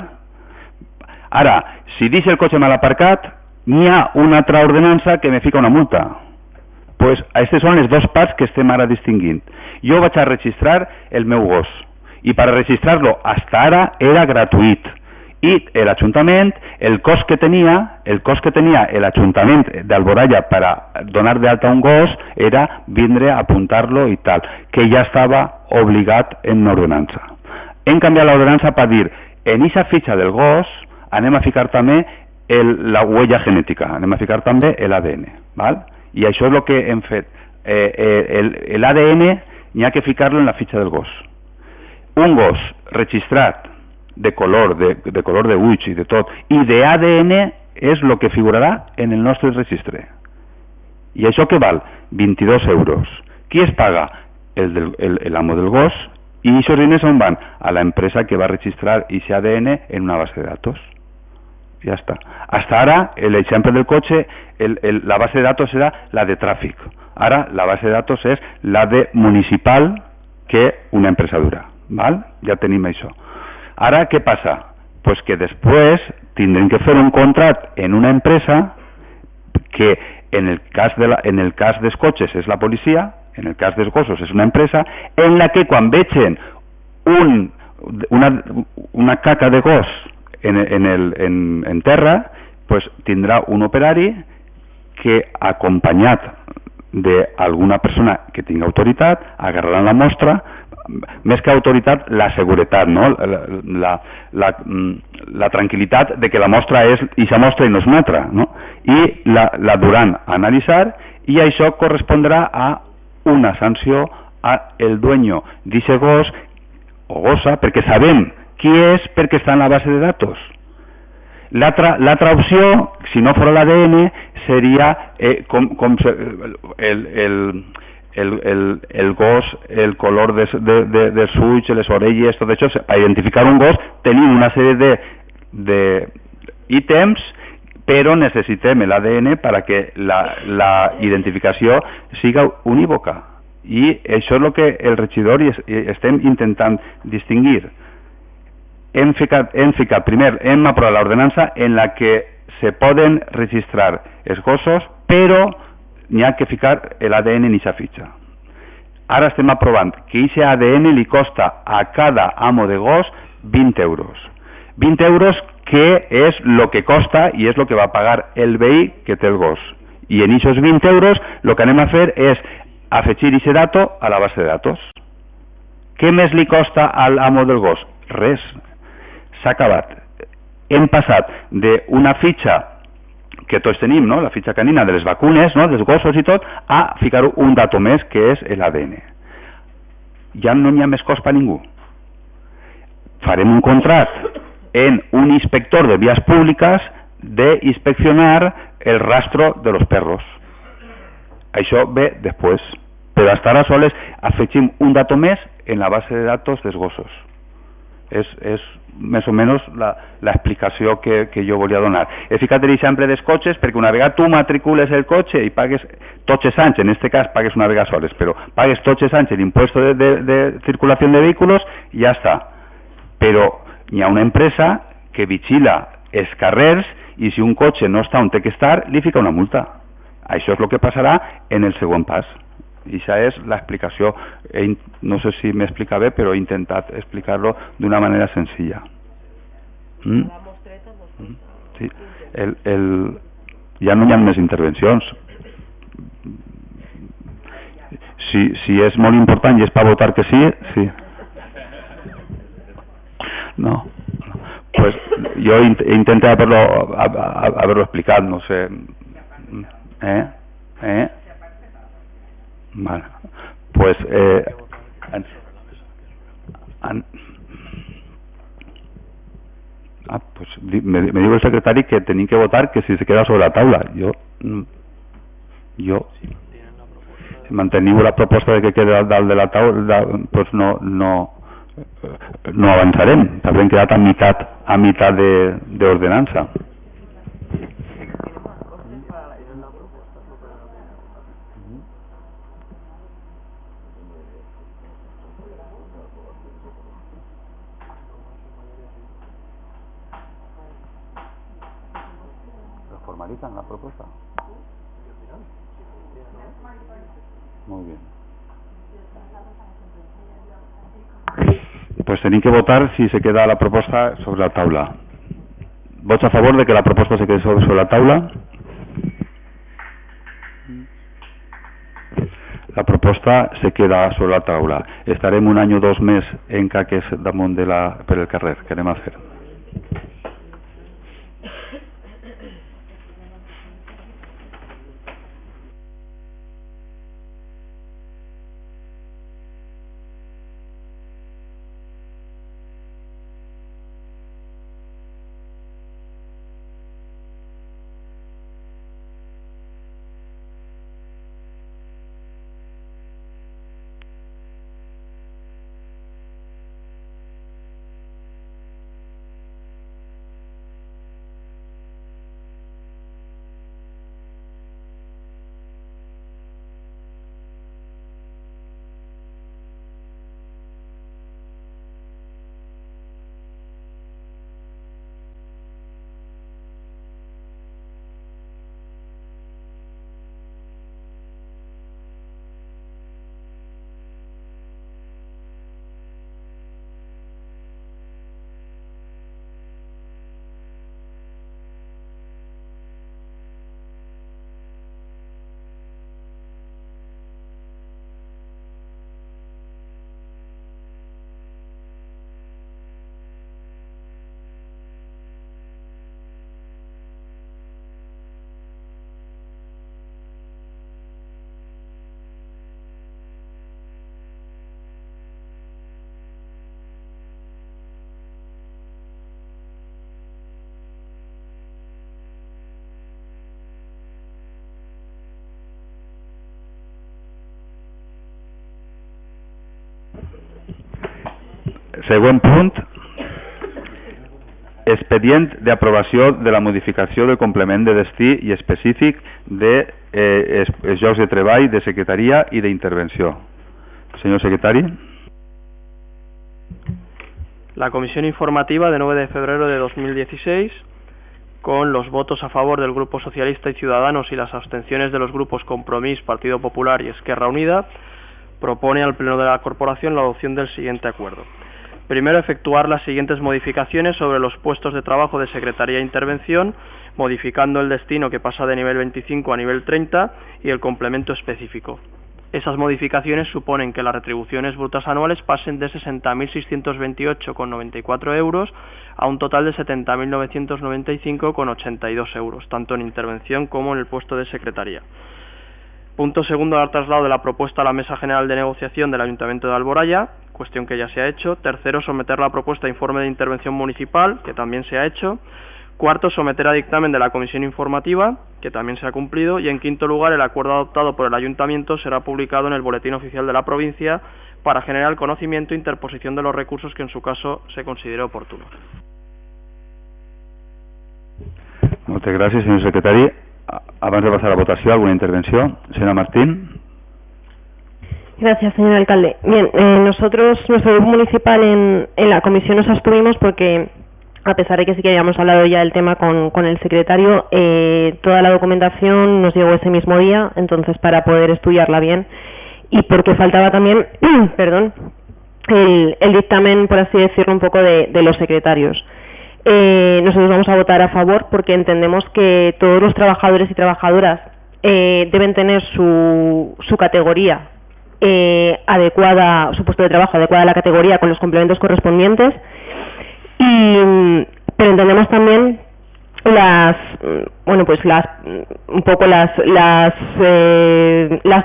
Ara, si deixo el cotxe mal aparcat, n'hi ha una altra ordenança que me fica una multa. Pues aquestes són les dues parts que estem ara distinguint. Jo vaig a registrar el meu gos i per registrar-lo hasta ara era gratuït i l'Ajuntament, el cost que tenia l'Ajuntament d'Alboraya per a donar d'alta un gos era vindre a apuntar-lo i tal, que ja estava obligat en ordenança. Hem canviat l'ordenança per dir, en aquesta fitxa del gos anem a ficar també la huella genètica, anem a ficar també l'ADN, ¿val? I això és el que hem fet. L'ADN n'hi ha que ficar-lo en la fitxa del gos. Un gos registrat de color de ulls i de tot, i d'ADN és el que figurarà en el nostre registre. I això què val? 22 euros. Qui es paga? L'amo del gos, i aquests diners on van? A la empresa que va registrar aquest ADN en una base de datos. Ja està. Hasta ara, l'exemple del cotxe, la base de datos era la de tràfic. Ara, la base de datos és la de municipal que una empresa dura. ¿Val? Ja tenim això. Ara, què passa? Pues que després tindrem que fer un contrat en una empresa que en el cas dels cotxes és la policia, en el cas dels gossos és una empresa, en la que quan vegen una caca de gos en terra, pues tindrà un operari que, acompanyat d'alguna persona que tingui autoritat, agarraran la mostra, més que autoritat, la seguretat, no? La tranquil·litat de que la mostra és aquesta mostra i no és una altra, no? I la duran a analitzar i això correspondrà a una sanció al dueño d'aquest gos o gossa, perquè sabem qui és perquè està en la base de datos. L'altra opció, si no fos l'ADN, seria com el gos, el color dels ulls, les orelles, tot això. Per identificar un gos tenim una sèrie d'ítems, però necessitem l'ADN perquè la identificació siga unívoca. I això és el que el regidor estem intentant distingir. Hem ficat primer, hem aprovat l'ordenança en la que se poden registrar els gossos, però n'hi ha que ficar l'ADN en aquesta fitxa. Ara estem aprovant que aquest ADN li costa a cada amo de gos 20 euros. 20 euros que és el que costa i és el que va pagar el veí que té el gos. I en aquests 20 euros el que anem a fer és afegir aquest dato a la base de datos. Què més li costa a l'amo del gos? Res. S'ha acabat. Hem passat d'una fitxa que tots tenim, no? La fitxa canina de les vacunes, no? Dels gossos i tot, a ficar un dato més que és l'ADN. Ja no n'hi ha més cost per ningú. Farem un contrat en un inspector de vías públicas de inspeccionar el rastro de los perros. Això ve després. Però hasta ara sols afegim un dato més en la base de datos dels gossos. És més o menys l'explicació que jo volia donar. He ficat l'exemple dels cotxes perquè una vegada tu matricules el cotxe i pagues tots els anys, en aquest cas pagues una vegada soles, però pagues tots els anys l'impuesto de circulació de vehicles i ja està. Però hi ha una empresa que vigila els carrers i si un cotxe no està on té que estar, li fica una multa. Això és el que passarà en el següent pas. I això és l'explicació. No sé si m'explica bé, però he intentat explicar-lo d'una manera senzilla. Sí. Ja no hi ha més intervencions. Si és molt important i és per votar que sí, sí. No. Pues jo intenté haberlo explicat, no sé. Vale. Pues me diu el secretari que tenim que votar que si se queda sobre la taula. Jo si manteniu la proposta de que quede dalt de la taula, pues no avançarem. Haurem quedat a mitad de ordenança. ¿Formalizan la propuesta? Muy bien. Pues tenéis que votar si se queda la proposta sobre la taula. ¿Vots a favor de que la propuesta se quede sobre la taula? La proposta se queda sobre la taula. Estarem un any o 2 més en caques damunt per el carrer. Què anem a fer? Següent punt, expedient d'aprovació de la modificació del complement de destí i específic de llocs de treball, de secretaria i d'intervenció. Señor secretario. La comisión informativa de 9 de febrero de 2016, con los votos a favor del Grupo Socialista y Ciudadanos y las abstenciones de los grupos Compromís, Partido Popular y Esquerra Unida, propone al Pleno de la Corporación la adopción del siguiente acuerdo. Primero, efectuar las siguientes modificaciones sobre los puestos de trabajo de Secretaría e Intervención, modificando el destino que pasa de nivel 25 a nivel 30 y el complemento específico. Esas modificaciones suponen que las retribuciones brutas anuales pasen de 60.628,94 euros a un total de 70.995,82 euros, tanto en intervención como en el puesto de secretaría. Punto segundo, dar traslado de la propuesta a la Mesa General de Negociación del Ayuntamiento de Alboraya, cuestión que ya se ha hecho. Tercero, someter la propuesta a informe de intervención municipal, que también se ha hecho. Cuarto, someter a dictamen de la comisión informativa, que también se ha cumplido. Y en quinto lugar, el acuerdo adoptado por el Ayuntamiento será publicado en el Boletín Oficial de la provincia para generar conocimiento e interposición de los recursos que en su caso se considere oportuno. Muchas gracias, señor secretario. Abans de pasar a la votación, ¿alguna intervención? Señora Martín. Gracias, señor alcalde. Bien, nosotros, nuestro grupo municipal en la comisión nos abstuvimos porque, a pesar de que sí que habíamos hablado ya del tema con el secretario, toda la documentación nos llegó ese mismo día, entonces para poder estudiarla bien, y porque faltaba también, perdón, el dictamen, por así decirlo, un poco de los secretarios. Nosotros vamos a votar a favor porque entendemos que todos los trabajadores y trabajadoras deben tener su categoría adecuada, su puesto de trabajo adecuada a la categoría con los complementos correspondientes, pero entendemos también un poco las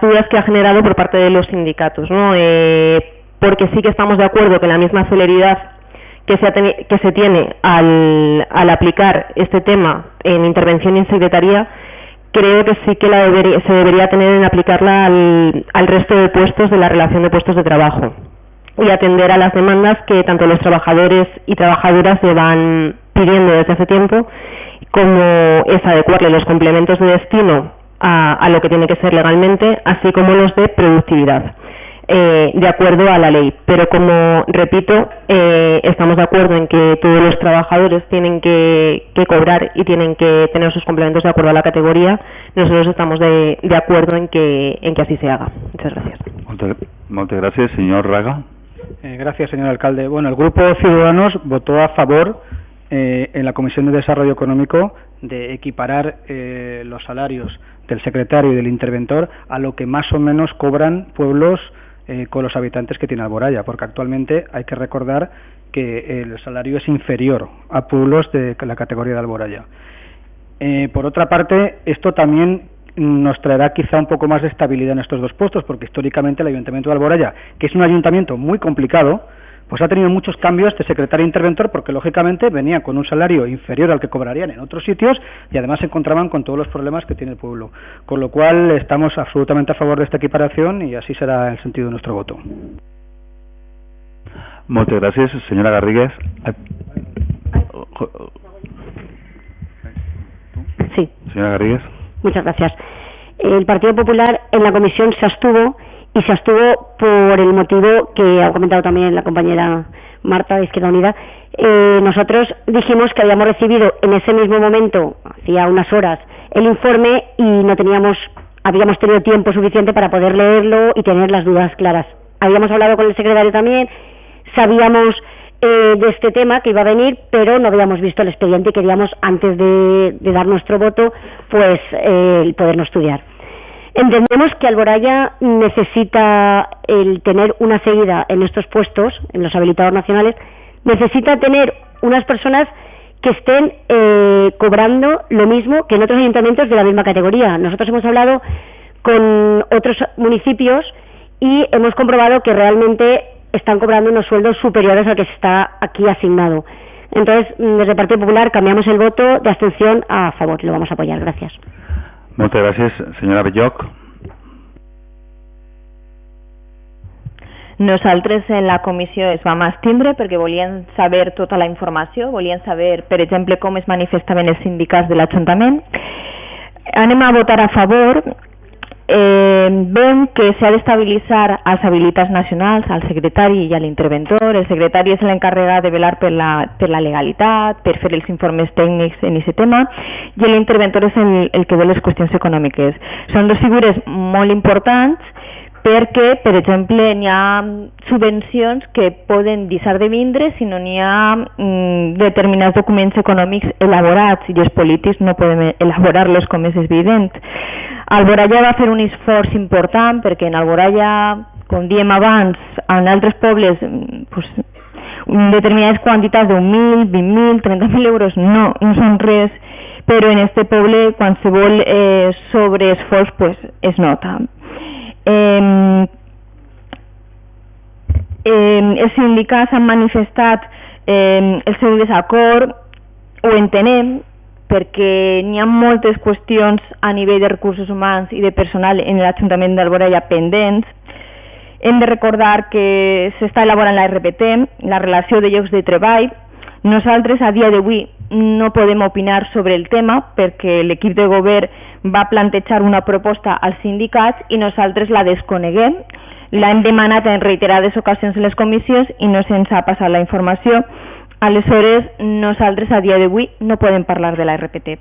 dudas que ha generado por parte de los sindicatos, ¿no? Porque sí que estamos de acuerdo que la misma celeridad que se tiene al aplicar este tema en intervención y en secretaría, creo que sí que se debería tener en aplicarla al resto de puestos de la relación de puestos de trabajo y atender a las demandas que tanto los trabajadores y trabajadoras llevan pidiendo desde hace tiempo, como es adecuarle los complementos de destino a lo que tiene que ser legalmente, así como los de productividad, de acuerdo a la ley. Pero como repito, estamos de acuerdo en que todos los trabajadores tienen que cobrar y tienen que tener sus complementos de acuerdo a la categoría. Nosotros estamos de acuerdo en que así se haga. Muchas gracias. Muchas gracias, señor Raga. Gracias, señor alcalde. Bueno, el Grupo Ciudadanos votó a favor en la Comisión de Desarrollo Económico de equiparar los salarios del secretario y del interventor a lo que más o menos cobran pueblos con los habitantes que tiene Alboraya, porque actualmente hay que recordar que el salario es inferior a pueblos de la categoría de Alboraya. Por otra parte, esto también nos traerá quizá un poco más de estabilidad en estos dos puestos, porque históricamente el Ayuntamiento de Alboraya, que es un ayuntamiento muy complicado, pues ha tenido muchos cambios de secretario e interventor, porque lógicamente venía con un salario inferior al que cobrarían en otros sitios y además se encontraban con todos los problemas que tiene el pueblo. Con lo cual estamos absolutamente a favor de esta equiparación y así será el sentido de nuestro voto. Muchas gracias, señora Garrigues. Sí. Señora Garrigues. Muchas gracias. El Partido Popular en la comisión se abstuvo por el motivo que ha comentado también la compañera Marta de Izquierda Unida. Nosotros dijimos que habíamos recibido en ese mismo momento, hacía unas horas, el informe y habíamos tenido tiempo suficiente para poder leerlo y tener las dudas claras. Habíamos hablado con el secretario también, sabíamos de este tema que iba a venir, pero no habíamos visto el expediente y queríamos, antes de dar nuestro voto, pues el poderlo estudiar. Entendemos que Alboraya necesita el tener una seguida en estos puestos, en los habilitados nacionales, necesita tener unas personas que estén cobrando lo mismo que en otros ayuntamientos de la misma categoría. Nosotros hemos hablado con otros municipios y hemos comprobado que realmente están cobrando unos sueldos superiores al que está aquí asignado. Entonces, desde el Partido Popular cambiamos el voto de abstención a favor. Lo vamos a apoyar. Gracias. Muchas gracias, senyora Belloc. Nosaltres en la comissió es vam abstindre perquè volien saber tota la informació, volien saber, per exemple, com es manifestaven els sindicats de l'Ajuntament. Anem a votar a favor. Vem que s'ha d'estabilitzar als habilitats nacionals, al secretari i a l'interventor. El secretari és l'encarregat de velar per la legalitat, per fer els informes tècnics en aquest tema, i l'interventor és el que ve les qüestions econòmiques. Són dues figures molt importants perquè, per exemple, n'hi ha subvencions que poden deixar de vindre si no n'hi ha determinats documents econòmics elaborats i els polítics no podem elaborar-los, com és evident. Alboraya va fer un esforç important perquè en Alboraya, com diem abans, en altres pobles, pues, determinades quantitats de 1.000, 20.000, 30.000 euros no són res, però en este poble qualsevol sobreesforç pues, es nota. Els sindicats han manifestat el seu desacord, ho entenem, perquè n'hi ha moltes qüestions a nivell de recursos humans i de personal en l'Ajuntament d'Alboraya pendents. Hem de recordar que s'està elaborant la RPT, la relació de llocs de treball. Nosaltres a dia d'avui no podem opinar sobre el tema perquè l'equip de govern va plantejar una proposta als sindicats i nosaltres la desconeguem. L'hem demanat en reiterades ocasions en les comissions i no se'ns ha passat la informació. Aleshores, nosaltres a dia d'avui no podem parlar de la RPT.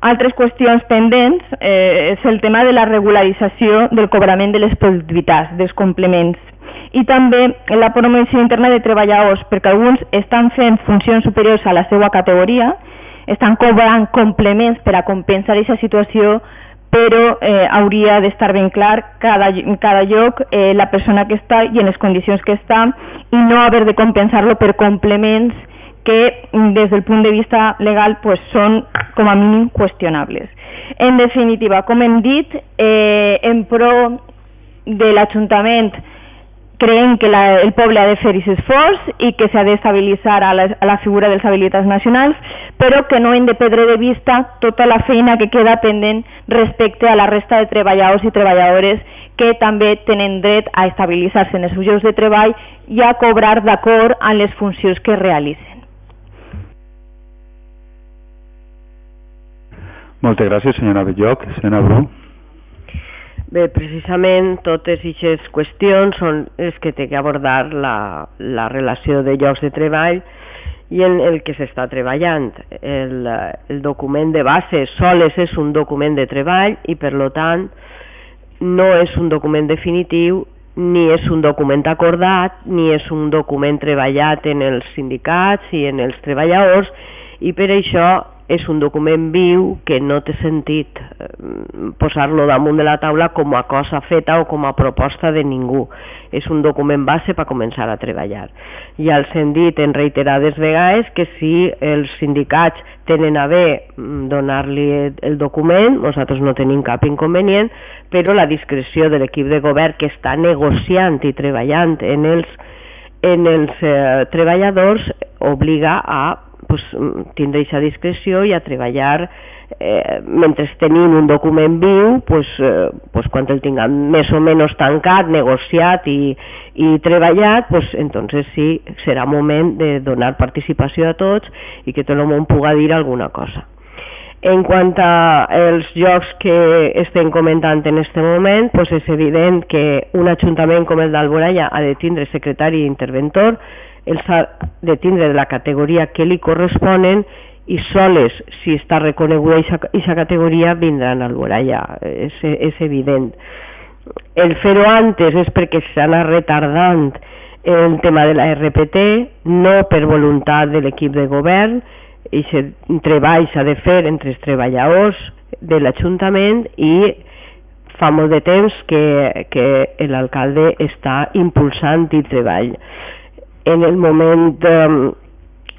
Altres qüestions pendents és el tema de la regularització del cobrament de les productivitats, dels complements, i també la promoció interna de treballadors, perquè alguns estan fent funcions superiors a la seva categoria, estan cobrant complements per a compensar aquesta situació, però hauria d'estar ben clar cada lloc la persona que està i en les condicions que està i no haver de compensar-lo per complements que des del punt de vista legal pues, són com a mínim qüestionables. En definitiva, com hem dit, en pro de l'Ajuntament creiem que el poble ha de fer aquest esforç i que s'ha d'estabilitzar a la figura dels habilitats nacionals, però que no hem de perdre de vista tota la feina que queda pendent respecte a la resta de treballadors i treballadores que també tenen dret a estabilitzar-se en els seus llocs de treball i a cobrar d'acord amb les funcions que realitzen. Moltes gràcies, senyora Belloc. Senyora Bru. Bé, precisament totes aquestes qüestions són les que té que abordar la relació de llocs de treball i en el que s'està treballant. El document de base sols és un document de treball i per tant no és un document definitiu, ni és un document acordat, ni és un document treballat en els sindicats i en els treballadors, i per això és un document viu que no té sentit posar-lo damunt de la taula com a cosa feta o com a proposta de ningú. És un document base per començar a treballar. Ja els hem dit en reiterades vegades que si els sindicats tenen a bé donar-li el document, nosaltres no tenim cap inconvenient, però la discreció de l'equip de govern que està negociant i treballant en els treballadors obliga a tindre aquesta discreció i a treballar mentre tenim un document viu, quan el tinguem més o menys tancat, negociat i treballat, entonces sí, serà moment de donar participació a tots i que tot el món pugui dir alguna cosa. En quant als llocs que estem comentant en aquest moment, és evident que un ajuntament com el d'Alboraia ha de tindre secretari i interventor, els ha de tindre de la categoria que li corresponen i soles, si està reconeguda aquesta categoria, vindran a Alboraia, és evident. El fer-ho antes és perquè s'ha anat retardant el tema de la RPT, no per voluntat de l'equip de govern, i aquest treball s'ha de fer entre els treballadors de l'Ajuntament i fa molt de temps que l'alcalde està impulsant i treball. En el moment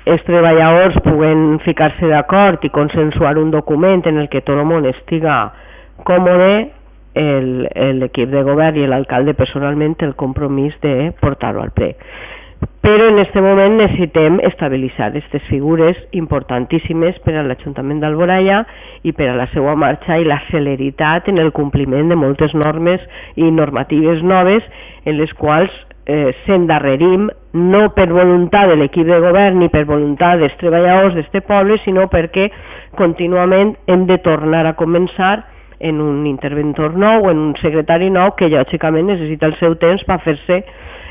els treballadors puguen ficar-se d'acord i consensuar un document en el que tot el món estiga còmode, l'equip de govern i l'alcalde personalment té el compromís de portar-ho al ple. Però en aquest moment necessitem estabilitzar aquestes figures importantíssimes per a l'Ajuntament d'Alboraia i per a la seva marxa i la celeritat en el compliment de moltes normes i normatives noves en les quals s'endarrerim no per voluntat de l'equip de govern ni per voluntat dels treballadors d'aquest poble, sinó perquè contínuament hem de tornar a començar en un interventor nou o en un secretari nou que lògicament necessita el seu temps per fer-se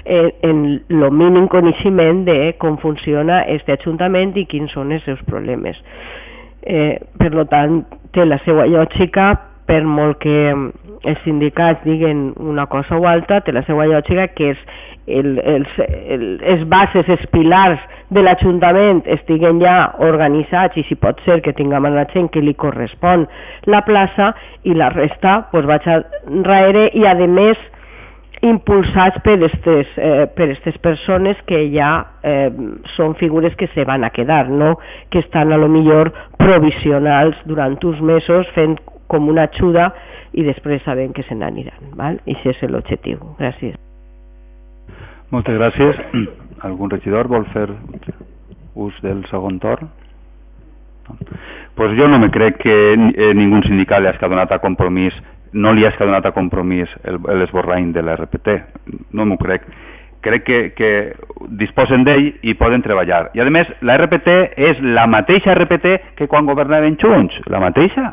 en el mínim coneixement de com funciona aquest ajuntament i quins són els seus problemes. Per tant, té la seva lògica, per molt que els sindicats diguen una cosa o altra, té la seva lògica que els bases, els pilars de l'Ajuntament estiguen ja organitzats i si pot ser que tinguem la gent que li correspon la plaça i la resta vaig enrere i a més impulsats per aquestes persones que ja són figures que se van a quedar, no que estan a lo millor provisionals durant uns mesos fent com una ajuda i després sabem que se n'aniran. I això és l'objectiu. Gràcies. Moltes gràcies. Algun regidor vol fer ús del segon torn? Pues jo no me crec que ningú sindicat li hagi donat a compromís, no li hagi donat a compromís l'esborrany de la RPT. No m'ho crec. Crec que disposen d'ell i poden treballar. I a més, la RPT és la mateixa RPT que quan governaven junts. La mateixa.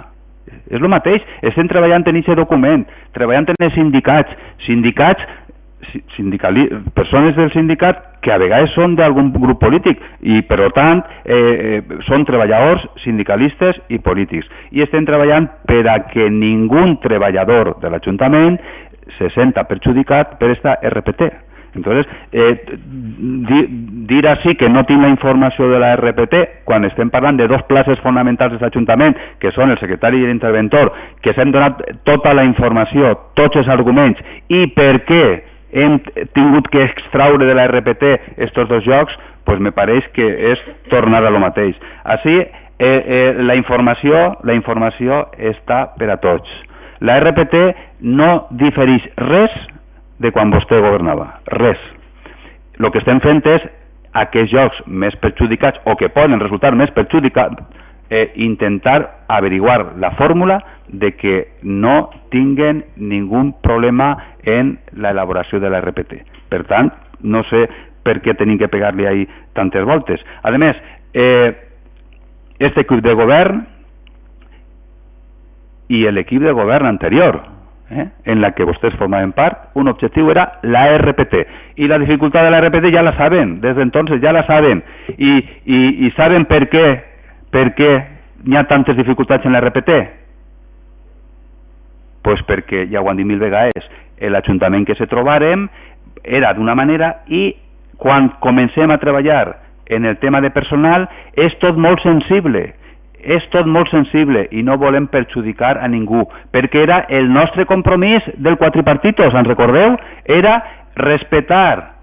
És el mateix. Estem treballant en aquest document, treballant en els sindicats, persones del sindicat que a vegades són d'algun grup polític i per tant són treballadors, sindicalistes i polítics i estem treballant per a que ningú treballador de l'Ajuntament se senta perjudicat per esta RPT. Entonces, dir així que no tinc la informació de la RPT quan estem parlant de dos places fonamentals de l'Ajuntament, que són el secretari i l'interventor, que s'han donat tota la informació, tots els arguments i per què hem tingut que extraure de la RPT estos dos llocs, pues me pareix que és tornar a lo mateix. Així, la informació està per a tots. La RPT no difereix res de quan vostè governava. Res. El que estem fent és aquests llocs més perjudicats o que poden resultar més perjudicats, intentar averiguar la fórmula de que no tinguen ningú problema en l'elaboració de la RPT. Per tant, no sé per què tenim que pegar-li ahí tantes voltes. A més, este equip de govern i l'equip de govern anterior, en la que vostès formaven part, un objectiu era la RPT. I la dificultat de la RPT ja la saben, des d'entonces ja la saben. I saben per què hi ha tantes dificultats en la RPT? Pues perquè, ja ho han dit mil vegades, l'Ajuntament que se trobàrem era d'una manera i quan comencem a treballar en el tema de personal és tot molt sensible. És tot molt sensible i no volem perjudicar a ningú, perquè era el nostre compromís del quadripartitos, en recordeu? Era respetar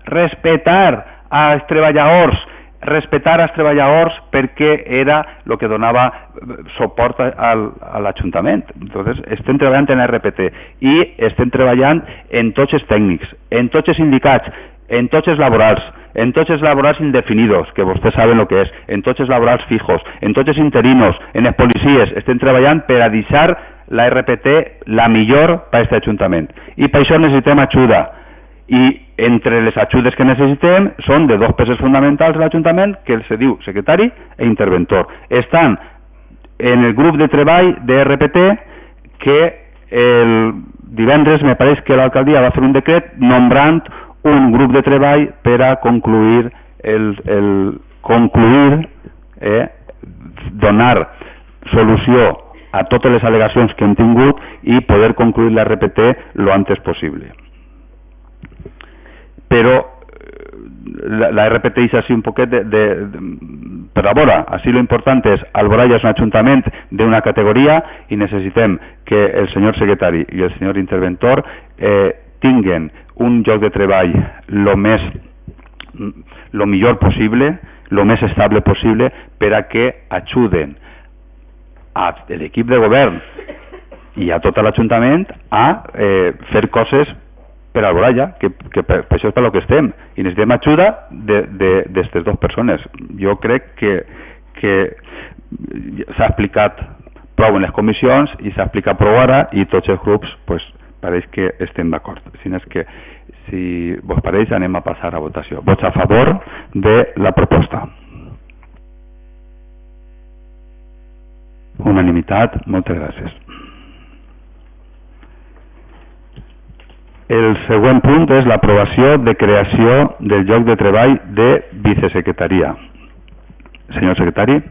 als treballadors, perquè era el que donava suport a l'Ajuntament. Entonces, estem treballant en la RPT i estem treballant en tots els tècnics, en tots els sindicats, en tots els laborals, en tots els laborals indefinidos, que vostès saben el que és, en tots els laborals fijos, en tots els interinos, en els policies, estem treballant per a deixar la RPT la millor per a aquest Ajuntament. I per això necessitem ajuda. I entre les ajudes que necessitem són de dos peces fonamentals de l'Ajuntament, que se diu secretari e interventor. Estan en el grup de treball de RPT que el divendres me pareix que l'alcaldia va fer un decret nombrant un grup de treball per a concluir donar solució a totes les al·legacions que hem tingut i poder concluir la RPT lo antes possible. Però la RPT és així un poquet per a vora. Així lo important és, Alboraya és un ajuntament d'una categoria i necessitem que el senyor secretari i el senyor interventor tinguen un lloc de treball lo millor possible, lo més estable possible, per a que ajuden a l'equip de govern i a tot l'Ajuntament a fer coses per a Alboraya, que per això és per lo que estem, i necessitem ajuda d'aquestes dues persones. Jo crec que s'ha explicat prou en les comissions i s'ha explicat prou ara i tots els grups pareix que estem d'acord. Si vos pareix, anem a passar a votació. Vots a favor de la proposta. Unanimitat, moltes gràcies. El següent punt és l'aprovació de creació del lloc de treball de vicesecretaria. Señor secretario.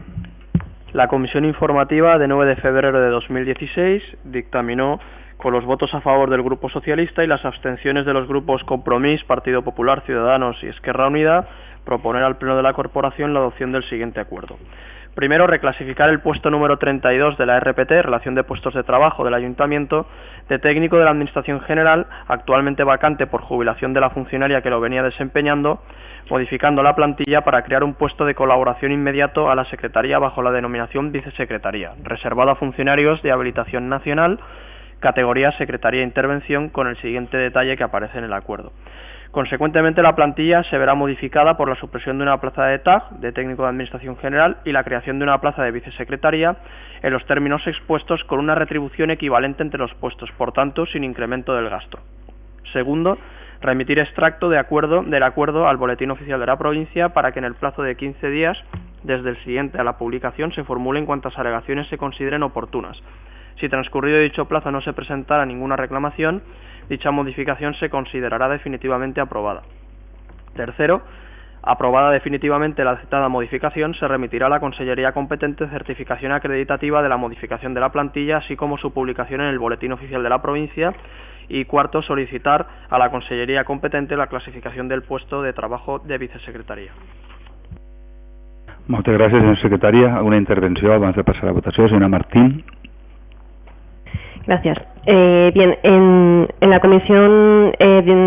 La comisión informativa de 9 de febrero de 2016 dictaminó con los votos a favor del Grupo Socialista y las abstenciones de los grupos Compromís, Partido Popular, Ciudadanos y Esquerra Unida, proponer al Pleno de la Corporación la adopción del siguiente acuerdo. Primero, reclasificar el puesto número 32 de la RPT, Relación de Puestos de Trabajo del Ayuntamiento, de técnico de la Administración General, actualmente vacante por jubilación de la funcionaria que lo venía desempeñando, modificando la plantilla para crear un puesto de colaboración inmediato a la Secretaría bajo la denominación Vicesecretaría, reservado a funcionarios de habilitación nacional, categoría Secretaría Intervención, con el siguiente detalle que aparece en el acuerdo. Consecuentemente, la plantilla se verá modificada por la supresión de una plaza de TAG, de técnico de Administración General, y la creación de una plaza de vicesecretaría en los términos expuestos, con una retribución equivalente entre los puestos, por tanto, sin incremento del gasto. Segundo, remitir extracto del acuerdo al Boletín Oficial de la Provincia para que en el plazo de 15 días, desde el siguiente a la publicación, se formulen cuantas alegaciones se consideren oportunas. Si transcurrido dicho plazo no se presentara ninguna reclamación, dicha modificación se considerará definitivamente aprobada. Tercero, aprobada definitivamente la citada modificación, se remitirá a la Consellería competente certificación acreditativa de la modificación de la plantilla, así como su publicación en el Boletín Oficial de la Provincia. Y cuarto, solicitar a la Consellería competente la clasificación del puesto de trabajo de vicesecretaria. Moltes gràcies, senyor secretari. Alguna intervenció abans de passar a la votació? Senyora Martín. Gracias. Bien, en la comisión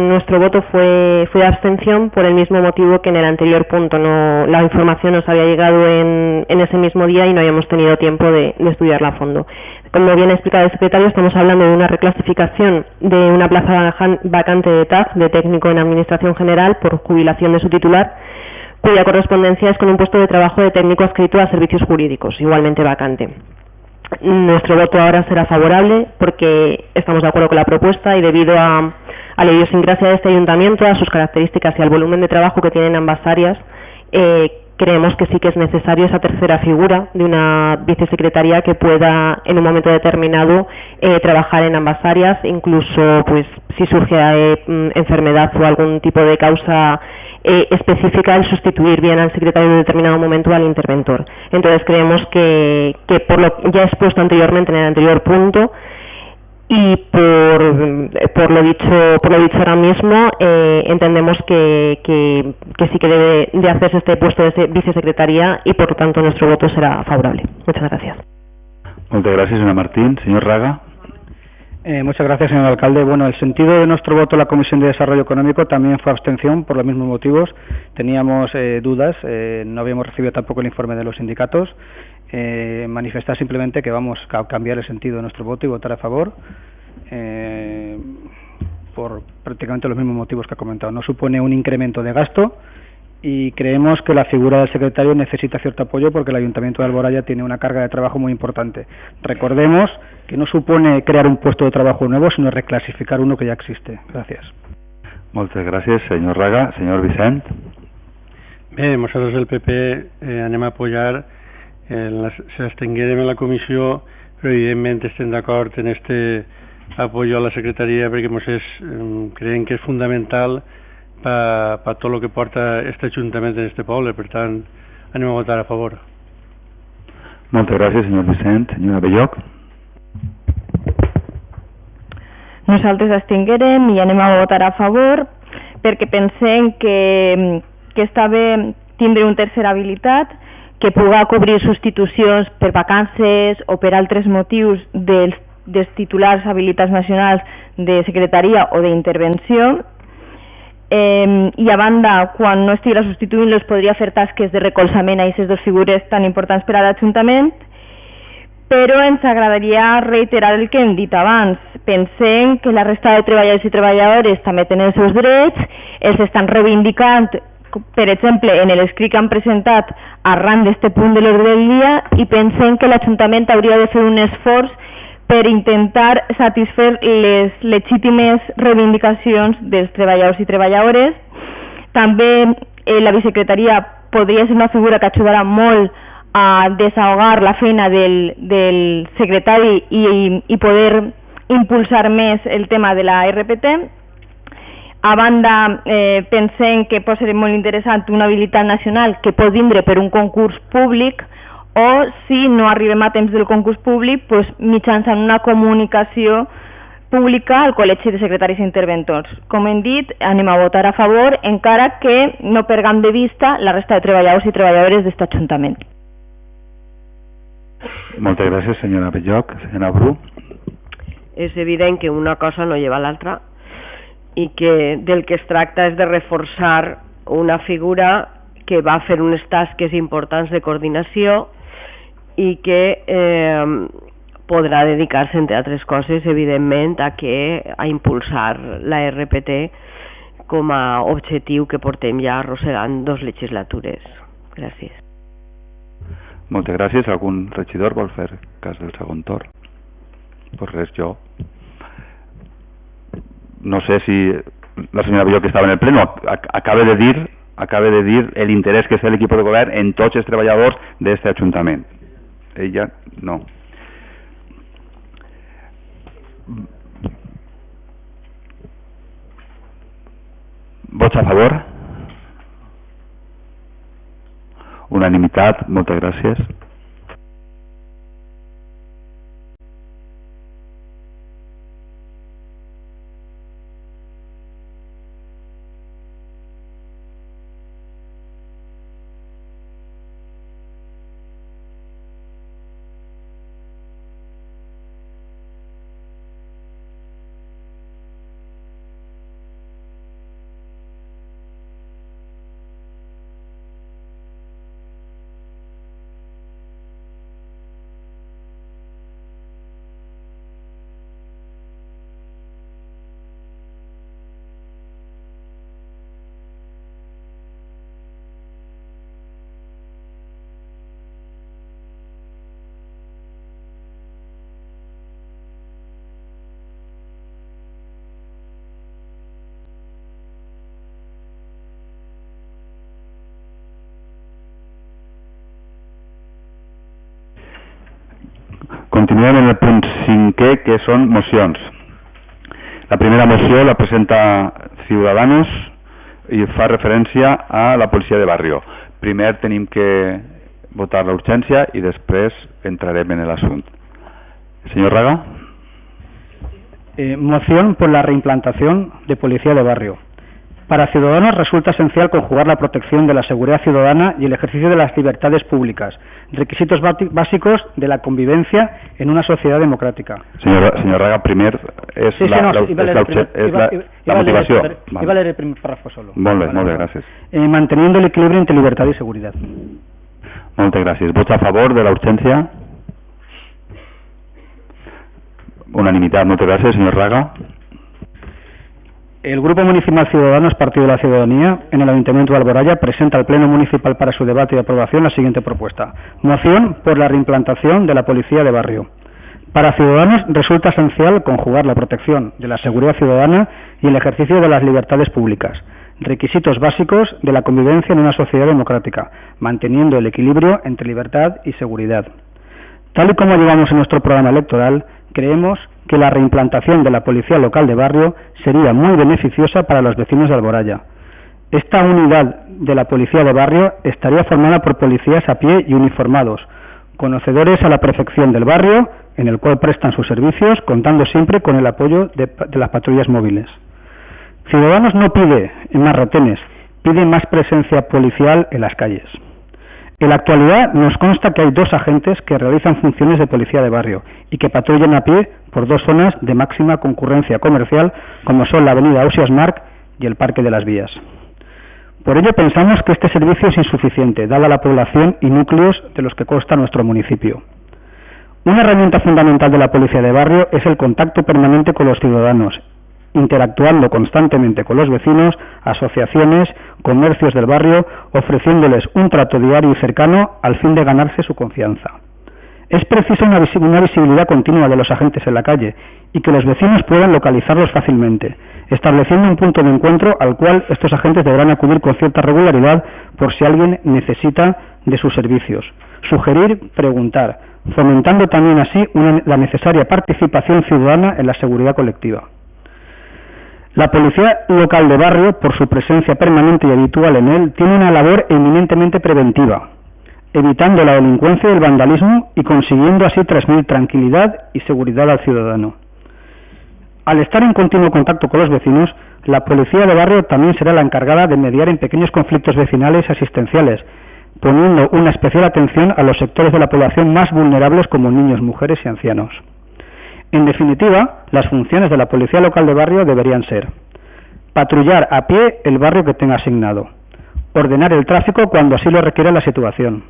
nuestro voto fue de abstención por el mismo motivo que en el anterior punto. La información nos había llegado en ese mismo día y no habíamos tenido tiempo de estudiarla a fondo. Como bien ha explicado el secretario, estamos hablando de una reclasificación de una plaza vacante de TAF, de técnico en Administración General, por jubilación de su titular, cuya correspondencia es con un puesto de trabajo de técnico adscrito a servicios jurídicos, igualmente vacante. Nuestro voto ahora será favorable porque estamos de acuerdo con la propuesta y debido a la idiosincrasia de este ayuntamiento, a sus características y al volumen de trabajo que tienen ambas áreas, creemos que sí que es necesario esa tercera figura de una vicesecretaría que pueda en un momento determinado trabajar en ambas áreas, incluso pues si surge enfermedad o algún tipo de causa específica, el sustituir bien al secretario en determinado momento al interventor. Entonces creemos que por lo ya expuesto anteriormente en el anterior punto y por lo dicho ahora mismo, entendemos que sí que debe de hacerse este puesto de vicesecretaría y por lo tanto nuestro voto será favorable. Muchas gracias. Muchas gracias, señora Martín. Señor Raga. Muchas gracias, señor alcalde. Bueno, el sentido de nuestro voto en la Comisión de Desarrollo Económico también fue abstención por los mismos motivos. Teníamos dudas, no habíamos recibido tampoco el informe de los sindicatos. Manifestar simplemente que vamos a cambiar el sentido de nuestro voto y votar a favor por prácticamente los mismos motivos que ha comentado. No supone un incremento de gasto y creemos que la figura del secretario necesita cierto apoyo porque el Ayuntamiento de Alboraya tiene una carga de trabajo muy importante. Recordemos que no supone crear un puesto de trabajo nuevo, sino reclasificar uno que ya existe. Gracias. Moltes gràcies, senyor Raga. Senyor Vicent. Bé, nosaltres el PP anem a apoyar, s'abstenguérem en la comissió, però evidentment estem d'acord en este apoyo a la secretaria perquè creiem que és fundamental per tot el que porta este ajuntament en este poble, per tant anem a votar a favor. Moltes gràcies, senyor Vicent. Senyora Belloc. Nosaltres abstinguérem i anem a votar a favor perquè pensem que està bé tindre una tercera habilitat que puga cobrir substitucions per vacances o per altres motius dels titulars habilitats nacionals de secretaria o d'intervenció. I a banda, quan no estigués substituint-los, podria fer tasques de recolzament a aquestes dues figures tan importants per a l'Ajuntament, però ens agradaria reiterar el que hem dit abans. Pensem que la resta de treballadors i treballadores també tenen els seus drets, els estan reivindicant, per exemple, en l'escrit que han presentat arran d'aquest punt de l'ordre del dia, i pensem que l'Ajuntament hauria de fer un esforç per intentar satisfer les legítimes reivindicacions dels treballadors i treballadores. També la vicesecretaria podria ser una figura que ajudarà molt a desahogar la feina del secretari i poder impulsar més el tema de la RPT. A banda, pensem que pot ser molt interessant una habilitat nacional que pot vindre per un concurs públic o, si no arribem a temps del concurs públic, mitjançant una comunicació pública al Col·legi de Secretaris i Interventors. Com hem dit, anem a votar a favor, encara que no perdem de vista la resta de treballadors i treballadores d'aquest Ajuntament. Moltes gràcies, senyora Belloc. Senyora Bru. És evident que una cosa no lleva a l'altra i que del que es tracta és de reforçar una figura que va fer unes tasques importants de coordinació i que podrà dedicar-se, entre altres coses, evidentment, a impulsar la RPT com a objectiu que portem ja arrossegant 2 legislatures. Gràcies. Moltes gràcies. Algun regidor vol fer cas del segon torn? Pues res, jo. No sé si la senyora Belloc, que estava en el pleno, acaba de dir el interès que té l'equip de govern en tots els treballadors d'aquest Ajuntament. Ella no. Vots a favor? Unanimitat. Moltes gràcies. continuem en el punt 5è, que són mocions. La primera moció la presenta Ciudadanos i fa referència a la policia de barrio. Primer tenim que votar la urgència i després entrarem en el assunt. Señor Raga. Moción por la reimplantación de policía de barrio. Para Ciudadanos resulta esencial conjugar la protección de la seguridad ciudadana y el ejercicio de las libertades públicas, requisitos básicos de la convivencia en una sociedad democrática. Señor Raga, primer és la motivació. Iba a leer el primer párrafo solo. Molt bé, gràcies. Manteniendo el equilibrio entre libertad y seguridad. Moltes gràcies. Vots a favor de la urgència? Unanimitat, moltes gràcies, señor Raga. El Grupo Municipal Ciudadanos Partido de la Ciudadanía en el Ayuntamiento de Alboraya presenta al Pleno Municipal para su debate y aprobación la siguiente propuesta. Moción por la reimplantación de la Policía de Barrio. Para Ciudadanos resulta esencial conjugar la protección de la seguridad ciudadana y el ejercicio de las libertades públicas, requisitos básicos de la convivencia en una sociedad democrática, manteniendo el equilibrio entre libertad y seguridad. Tal y como llevamos en nuestro programa electoral, creemos que la reimplantación de la policía local de barrio sería muy beneficiosa para los vecinos de Alboraya. Esta unidad de la policía de barrio estaría formada por policías a pie y uniformados, conocedores a la perfección del barrio, en el cual prestan sus servicios, contando siempre con el apoyo de las patrullas móviles. Ciudadanos no pide más retenes, pide más presencia policial en las calles. En la actualidad nos consta que hay 2 agentes que realizan funciones de policía de barrio y que patrullan a pie por 2 zonas de máxima concurrencia comercial, como son la avenida Ausias Marc y el Parque de las Vías. Por ello pensamos que este servicio es insuficiente, dada la población y núcleos de los que consta nuestro municipio. Una herramienta fundamental de la policía de barrio es el contacto permanente con los ciudadanos, interactuando constantemente con los vecinos, asociaciones, comercios del barrio, ofreciéndoles un trato diario y cercano al fin de ganarse su confianza. Es preciso una visibilidad continua de los agentes en la calle y que los vecinos puedan localizarlos fácilmente, estableciendo un punto de encuentro al cual estos agentes deberán acudir con cierta regularidad por si alguien necesita de sus servicios. Sugerir, preguntar, fomentando también así la necesaria participación ciudadana en la seguridad colectiva. La policía local de barrio, por su presencia permanente y habitual en él, tiene una labor eminentemente preventiva, evitando la delincuencia y el vandalismo y consiguiendo así transmitir tranquilidad y seguridad al ciudadano. Al estar en continuo contacto con los vecinos, la policía de barrio también será la encargada de mediar en pequeños conflictos vecinales y asistenciales, poniendo una especial atención a los sectores de la población más vulnerables como niños, mujeres y ancianos. En definitiva, las funciones de la policía local de barrio deberían ser: patrullar a pie el barrio que tenga asignado, ordenar el tráfico cuando así lo requiera la situación,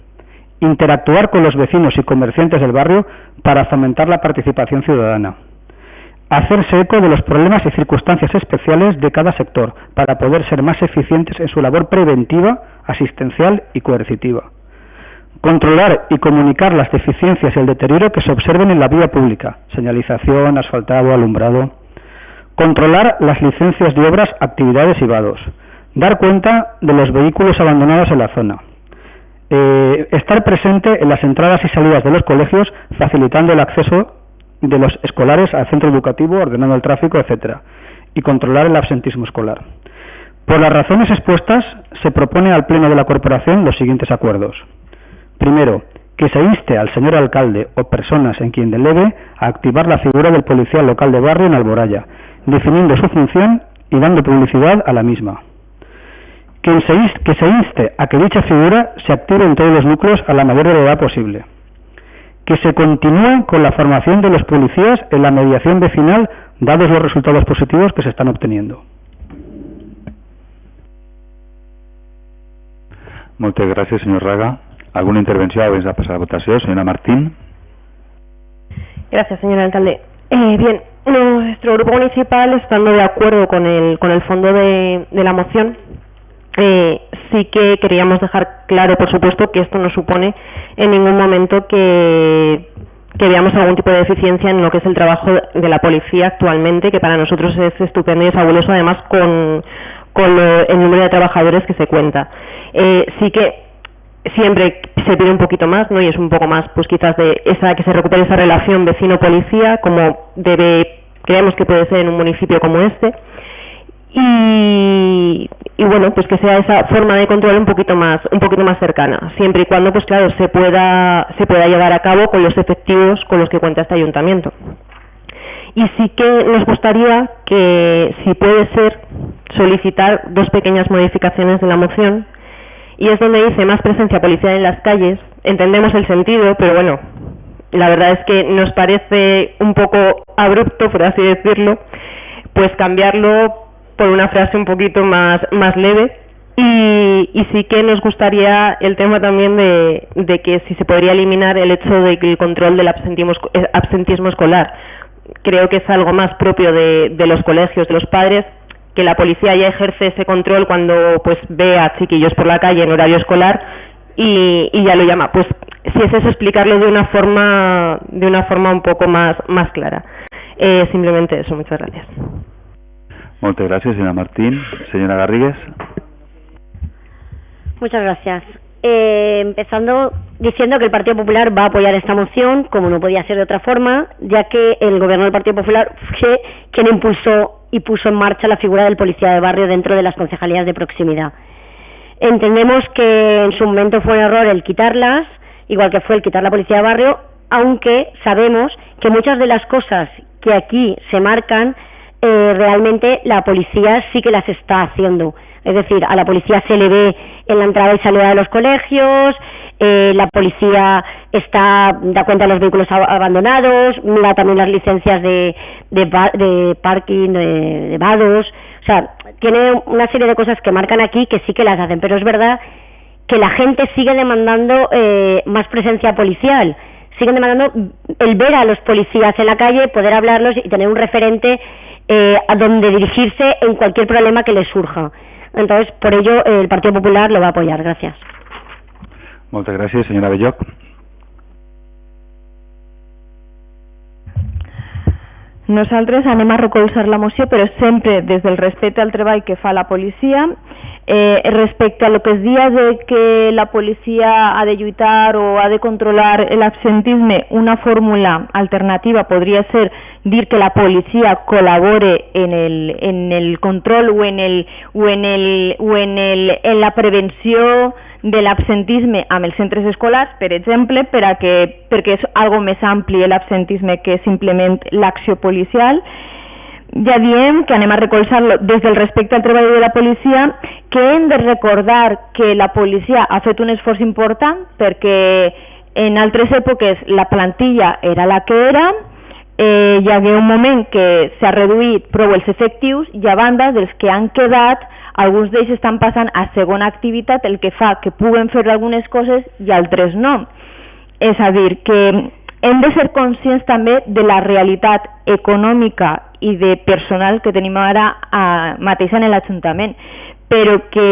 interactuar con los vecinos y comerciantes del barrio para fomentar la participación ciudadana, hacerse eco de los problemas y circunstancias especiales de cada sector para poder ser más eficientes en su labor preventiva, asistencial y coercitiva. Controlar y comunicar las deficiencias y el deterioro que se observen en la vía pública, señalización, asfaltado, alumbrado. Controlar las licencias de obras, actividades y vados. Dar cuenta de los vehículos abandonados en la zona. Estar presente en las entradas y salidas de los colegios, facilitando el acceso de los escolares al centro educativo, ordenando el tráfico, etc. Y controlar el absentismo escolar. Por las razones expuestas, se propone al Pleno de la Corporación los siguientes acuerdos. Primero, que se inste al señor alcalde o personas en quien delegue a activar la figura del policía local de barrio en Alboraya, definiendo su función y dando publicidad a la misma. Que se inste a que dicha figura se active en todos los núcleos a la mayor brevedad posible. Que se continúe con la formación de los policías en la mediación vecinal, dados los resultados positivos que se están obteniendo. Moltes gràcies, senyor Raga. ¿Alguna intervención abans de pasar a votación? Señora Martín. Gracias, señor alcalde. Bien, nuestro grupo municipal, estando de acuerdo con el fondo de la moción, sí que queríamos dejar claro, por supuesto, que esto no supone en ningún momento que veamos algún tipo de deficiencia en lo que es el trabajo de la policía actualmente, que para nosotros es estupendo y es fabuloso, además con el número de trabajadores que se cuenta. Sí que siempre se pide un poquito más, ¿no? Y es un poco más, pues quizás de esa que se recupere esa relación vecino-policía, como creemos que puede ser en un municipio como este. Y bueno, pues que sea esa forma de control un poquito más cercana, siempre y cuando, pues claro, se pueda llevar a cabo con los efectivos con los que cuenta este ayuntamiento. Y sí que nos gustaría que, si puede ser, solicitar 2 pequeñas modificaciones de la moción, y es donde dice más presencia policial en las calles. Entendemos el sentido, pero bueno, la verdad es que nos parece un poco abrupto, por así decirlo, pues cambiarlo por una frase un poquito más leve. Y sí que nos gustaría el tema también de que si se podría eliminar el hecho de que el control del absentismo escolar. Creo que es algo más propio de los colegios, de los padres, que la policía ya ejerce ese control cuando pues ve a chiquillos por la calle en horario escolar y ya lo llama. Pues si es eso, explicarlo de una forma un poco más clara. Simplemente eso. Muchas gracias. Muchas gracias, señora Martín. Señora Garrigues. Muchas gracias. Empezando diciendo que el Partido Popular va a apoyar esta moción, como no podía ser de otra forma, ya que el gobierno del Partido Popular fue quien impulsó y puso en marcha la figura del policía de barrio dentro de las concejalías de proximidad. Entendemos que en su momento fue un error el quitarlas, igual que fue el quitar la policía de barrio, aunque sabemos que muchas de las cosas que aquí se marcan, realmente la policía sí que las está haciendo. Es decir, a la policía se le ve en la entrada y salida de los colegios, la policía da cuenta de los vehículos abandonados, mira también las licencias de parking, de vados. O sea, tiene una serie de cosas que marcan aquí que sí que las hacen, pero es verdad que la gente sigue demandando más presencia policial, siguen demandando el ver a los policías en la calle, poder hablarlos y tener un referente a donde dirigirse en cualquier problema que les surja. Entonces, por ello, el Partido Popular lo va a apoyar. Gracias. Muchas gracias, señora Belloc. Nosaltres anem a recolzar la moció, però sempre des del respecte al treball que fa la policia. Respecte a lo que es dia de que la policia ha de lluitar o ha de controlar l'absentisme, una fórmula alternativa podria ser dir que la policia col·labore en el control o en la prevenció de l'absentisme amb els centres escolars, per exemple, perquè és algo més ampli l'absentisme que simplement l'acció policial. Ja diem que anem a recolzar-lo des del respecte al treball de la policia, que hem de recordar que la policia ha fet un esforç important perquè en altres èpoques la plantilla era la que era, hi hagué un moment que s'ha reduït prou els efectius i a banda dels que han quedat, alguns d'ells estan passant a segona activitat, el que fa que puguen fer algunes coses i altres no. És a dir, que hem de ser conscients també de la realitat econòmica i de personal que tenim ara mateix en l'Ajuntament, però que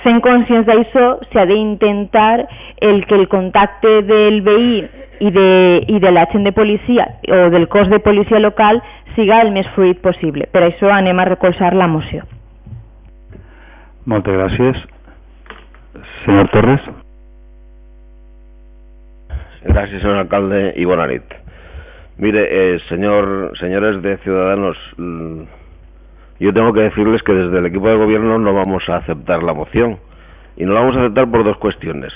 sent conscients d'això s'ha d'intentar que el contacte del veí i de l'agent de policia o del cos de policia local siga el més fluid possible. Per això anem a recolzar la moció. Moltes gràcies. Senyor Torres. Gracias, señor alcalde, y buena nit. Mire, señores de Ciudadanos, yo tengo que decirles que desde el equipo de gobierno no vamos a aceptar la moción. Y no la vamos a aceptar por 2 cuestiones.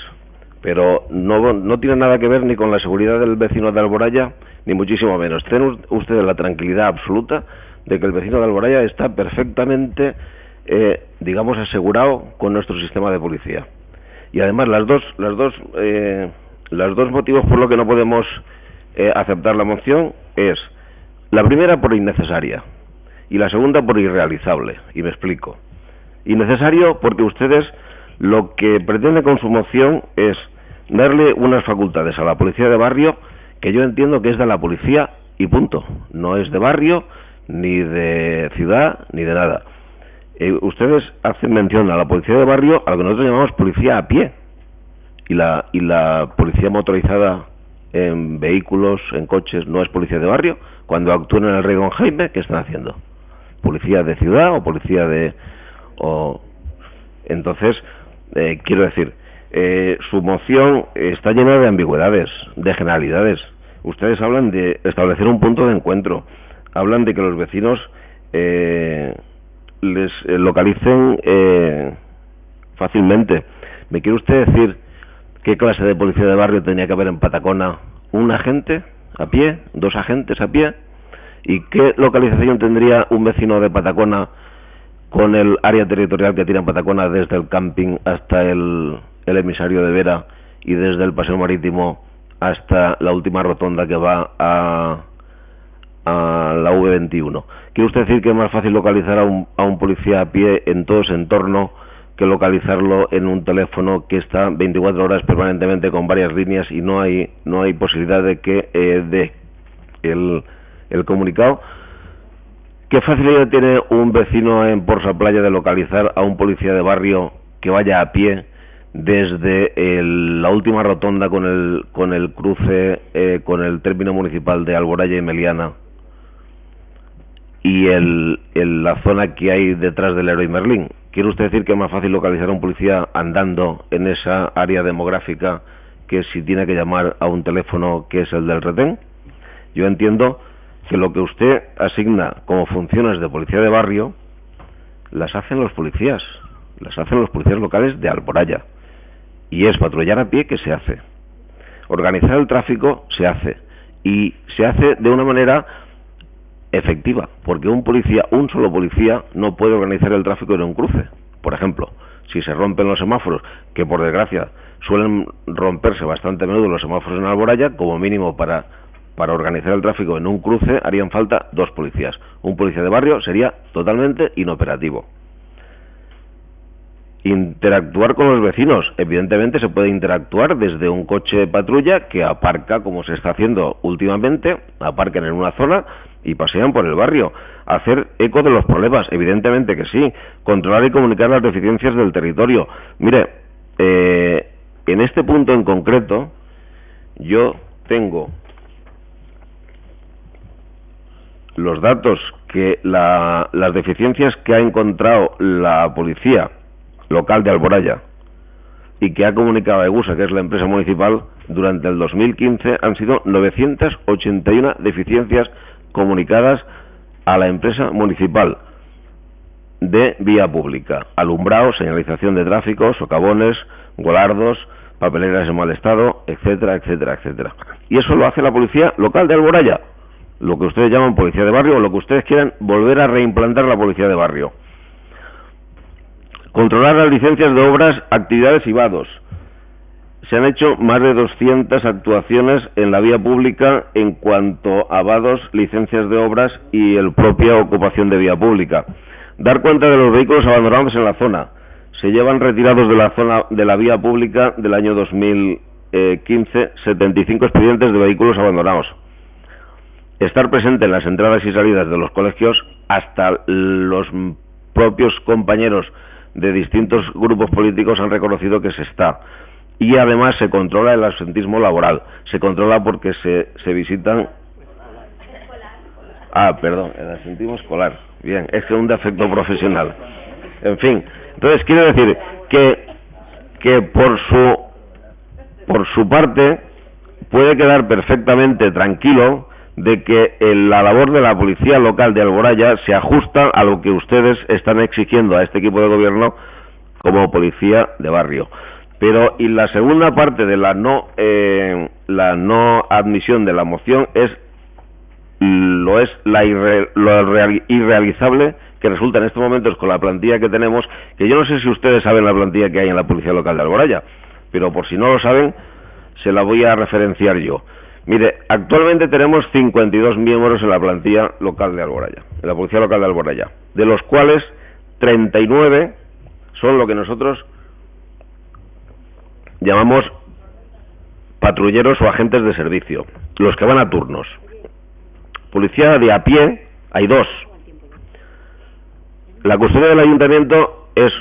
Pero no tiene nada que ver ni con la seguridad del vecino de Alboraya, ni muchísimo menos. Tienen ustedes la tranquilidad absoluta de que el vecino de Alboraya está perfectamente, digamos, asegurado con nuestro sistema de policía. Y además los dos motivos por los que no podemos aceptar la moción es: la primera, por innecesaria, y la segunda, por irrealizable. Y me explico. Innecesario porque ustedes lo que pretenden con su moción es darle unas facultades a la policía de barrio que yo entiendo que es de la policía y punto. No es de barrio, ni de ciudad, ni de nada. Ustedes hacen mención a la policía de barrio, a lo que nosotros llamamos policía a pie. Y la policía motorizada en vehículos, en coches, no es policía de barrio. Cuando actúan en el Rey Don Jaime, ¿qué están haciendo? ¿Policía de ciudad o policía de...? Entonces, quiero decir, su moción está llena de ambigüedades, de generalidades. Ustedes hablan de establecer un punto de encuentro, hablan de que los vecinos les localicen fácilmente. ¿Me quiere usted decir qué clase de policía de barrio tenía que haber en Patacona? ¿Un agente a pie? ¿2 agentes a pie? ¿Y qué localización tendría un vecino de Patacona con el área territorial que tiene Patacona desde el camping hasta el emisario de Vera y desde el paseo marítimo hasta la última rotonda que va a la V21? ¿Quiere usted decir que es más fácil localizar a un policía a pie en todo ese entorno que localizarlo en un teléfono que está 24 horas permanentemente con varias líneas y no hay posibilidad de que dé el comunicado? ¿Qué facilidad tiene un vecino en Porsa Playa de localizar a un policía de barrio que vaya a pie desde la última rotonda con el cruce con el término municipal de Alboraya y Meliana y la zona que hay detrás del Leroy Merlin? ¿Quiere usted decir que es más fácil localizar a un policía andando en esa área demográfica que si tiene que llamar a un teléfono que es el del retén? Yo entiendo que lo que usted asigna como funciones de policía de barrio las hacen los policías locales de Alboraya, y es patrullar a pie que se hace, organizar el tráfico se hace, y se hace de una manera efectiva, porque un solo policía no puede organizar el tráfico en un cruce. Por ejemplo, si se rompen los semáforos, que por desgracia suelen romperse bastante a menudo los semáforos en Alboraya, como mínimo para organizar el tráfico en un cruce harían falta 2 policías. Un policía de barrio sería totalmente inoperativo. Interactuar con los vecinos. Evidentemente se puede interactuar desde un coche de patrulla que aparca, como se está haciendo últimamente, aparcan en una zona y pasean por el barrio. Hacer eco de los problemas, evidentemente que sí. Controlar y comunicar las deficiencias del territorio. Mire, en este punto en concreto, yo tengo los datos que las deficiencias que ha encontrado la policía local de Alboraya y que ha comunicado a EGUSA, que es la empresa municipal, durante el 2015 han sido 981 deficiencias comunicadas a la empresa municipal de vía pública: alumbrado, señalización de tráfico, socavones, golardos, papeleras en mal estado, etcétera, etcétera, etcétera. Y eso lo hace la policía local de Alboraya, lo que ustedes llaman policía de barrio, o lo que ustedes quieran volver a reimplantar la policía de barrio. Controlar las licencias de obras, actividades y vados. Se han hecho más de 200 actuaciones en la vía pública en cuanto a vados, licencias de obras y el propia ocupación de vía pública. Dar cuenta de los vehículos abandonados en la zona. Se llevan retirados de la zona de la vía pública del año 2015 75 expedientes de vehículos abandonados. Estar presente en las entradas y salidas de los colegios. Hasta los propios compañeros de distintos grupos políticos han reconocido que se está. Y además se controla el absentismo laboral. Se controla porque se visitan... el absentismo escolar. Bien, es que es un defecto profesional. En fin, entonces quiero decir que por su parte puede quedar perfectamente tranquilo de que la labor de la policía local de Alboraya se ajusta a lo que ustedes están exigiendo a este equipo de gobierno como policía de barrio. Pero y la segunda parte de la no admisión de la moción es lo irrealizable que resulta en estos momentos con la plantilla que tenemos, que yo no sé si ustedes saben la plantilla que hay en la policía local de Alboraya, pero por si no lo saben se la voy a referenciar yo. Mire, actualmente tenemos 52 miembros en la plantilla local de Alboraya, en la policía local de Alboraya, de los cuales 39 son lo que nosotros llamamos patrulleros o agentes de servicio, los que van a turnos. Policía de a pie hay 2. La custodia del ayuntamiento es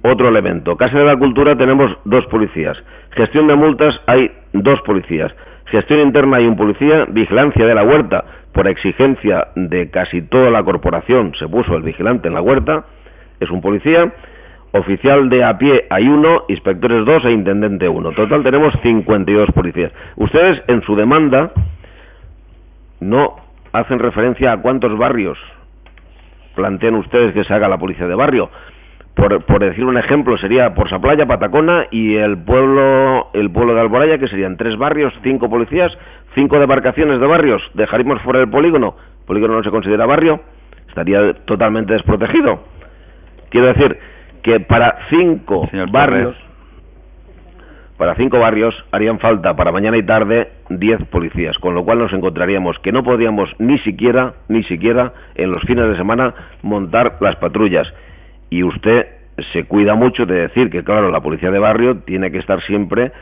otro elemento. Casa de la Cultura tenemos 2 policías. Gestión de multas hay 2 policías. Gestión interna hay un policía. Vigilancia de la huerta, por exigencia de casi toda la corporación se puso el vigilante en la huerta, es un policía. oficial de a pie hay 1, inspectores 2 e intendente 1. Total tenemos 52 policías. Ustedes en su demanda no hacen referencia a cuántos barrios plantean ustedes que se haga la policía de barrio. Por decir un ejemplo, sería Porsaplaya, Patacona y el pueblo de Alboraya, que serían 3 barrios, 5 policías, 5 demarcaciones de barrios. Dejaríamos fuera el polígono. El polígono no se considera barrio, estaría totalmente desprotegido. Quiero decir que para 5 barrios harían falta para mañana y tarde 10 policías, con lo cual nos encontraríamos que no podríamos ni siquiera en los fines de semana montar las patrullas. Y usted se cuida mucho de decir que, claro, la policía de barrio tiene que estar siempre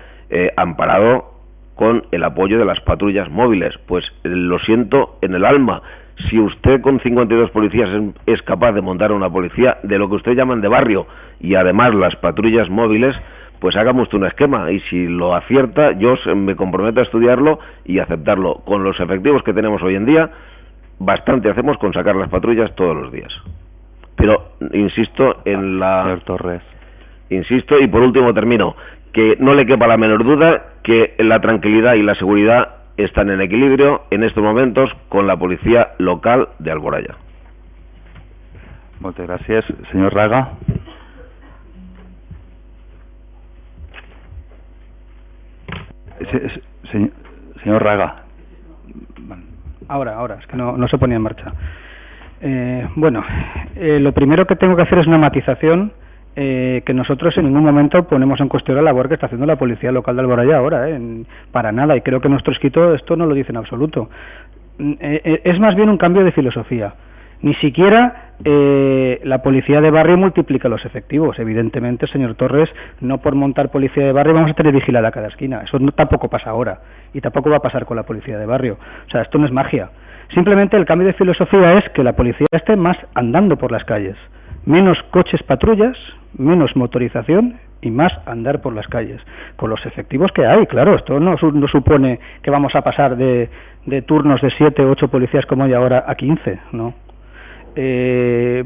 amparado con el apoyo de las patrullas móviles. Pues lo siento en el alma. Si usted con 52 policías es capaz de montar una policía de lo que usted llaman de barrio y además las patrullas móviles, pues hágame usted un esquema, y si lo acierta yo me comprometo a estudiarlo y aceptarlo. Con los efectivos que tenemos hoy en día, bastante hacemos con sacar las patrullas todos los días. Pero insisto en la... Señor Torres. Insisto, y por último termino, que no le quepa la menor duda que la tranquilidad y la seguridad están en equilibrio en estos momentos con la policía local de Alboraya. Muchas gracias. Señor Raga. Señor Raga. Ahora, es que no se ponía en marcha. Lo primero que tengo que hacer es una matización, que nosotros en ningún momento ponemos en cuestión la labor que está haciendo la policía local de Alboraya ahora, para nada, y creo que nuestro escrito esto no lo dice en absoluto. Es más bien un cambio de filosofía. Ni siquiera la policía de barrio multiplica los efectivos. Evidentemente, señor Torres, no por montar policía de barrio vamos a tener vigilada cada esquina. Eso tampoco pasa ahora, y tampoco va a pasar con la policía de barrio. O sea, esto no es magia. Simplemente el cambio de filosofía es que la policía esté más andando por las calles. Menos coches patrullas, menos motorización y más andar por las calles. Con los efectivos que hay, claro, esto no supone que vamos a pasar de turnos de 7 o 8 policías como hay ahora a 15, ¿no?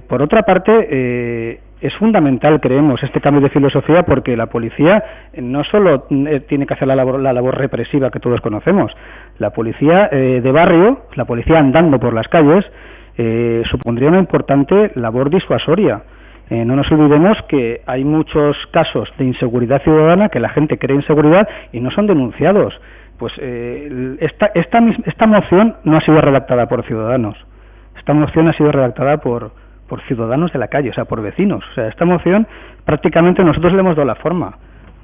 Por otra parte, es fundamental, creemos, este cambio de filosofía, porque la policía no solo tiene que hacer la labor represiva que todos conocemos. La policía de barrio, la policía andando por las calles, supondría una importante labor disuasoria. No nos olvidemos que hay muchos casos de inseguridad ciudadana que la gente cree inseguridad y no son denunciados. Pues esta moción no ha sido redactada por Ciudadanos. Esta moción ha sido redactada por ciudadanos de la calle, o sea, por vecinos. O sea, esta moción prácticamente nosotros le hemos dado la forma,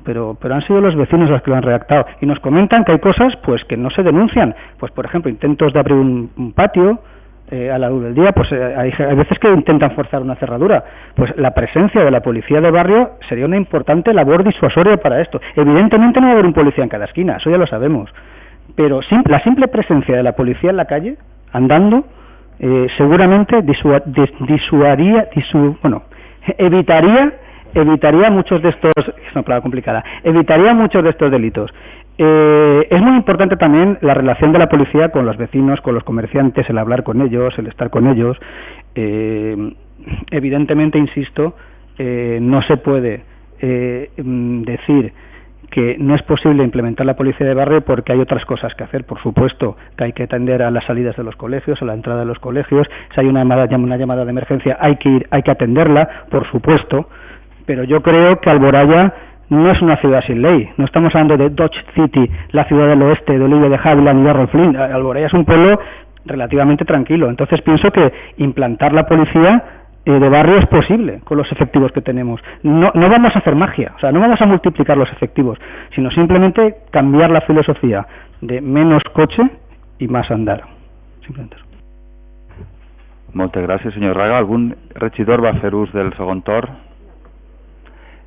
pero han sido los vecinos los que lo han redactado. Y nos comentan que hay cosas pues que no se denuncian. Pues, por ejemplo, intentos de abrir un patio a la luz del día, pues hay veces que intentan forzar una cerradura. Pues la presencia de la policía de barrio sería una importante labor disuasoria para esto. Evidentemente no va a haber un policía en cada esquina, eso ya lo sabemos. Pero la simple presencia de la policía en la calle, andando, seguramente evitaría muchos de estos, es una palabra complicada, evitaría muchos de estos delitos. Es muy importante también la relación de la policía con los vecinos, con los comerciantes, el hablar con ellos, el estar con ellos. Evidentemente, insisto, no se puede decir que no es posible implementar la policía de barrio porque hay otras cosas que hacer. Por supuesto que hay que atender a las salidas de los colegios, a la entrada de los colegios. Si hay una llamada de emergencia hay que atenderla, por supuesto, pero yo creo que Alboraya no es una ciudad sin ley. No estamos hablando de Dodge City, la ciudad del oeste, de Olivia de Havilland y de Rolflin. Alboraya es un pueblo relativamente tranquilo. Entonces pienso que implantar la policía de barrio es posible con los efectivos que tenemos. No vamos a hacer magia, o sea, no vamos a multiplicar los efectivos, sino simplemente cambiar la filosofía de menos coche y más andar. Simplemente eso. Moltes gràcies, senyor Raga. ¿Algún regidor va a hacer uso del segon torn?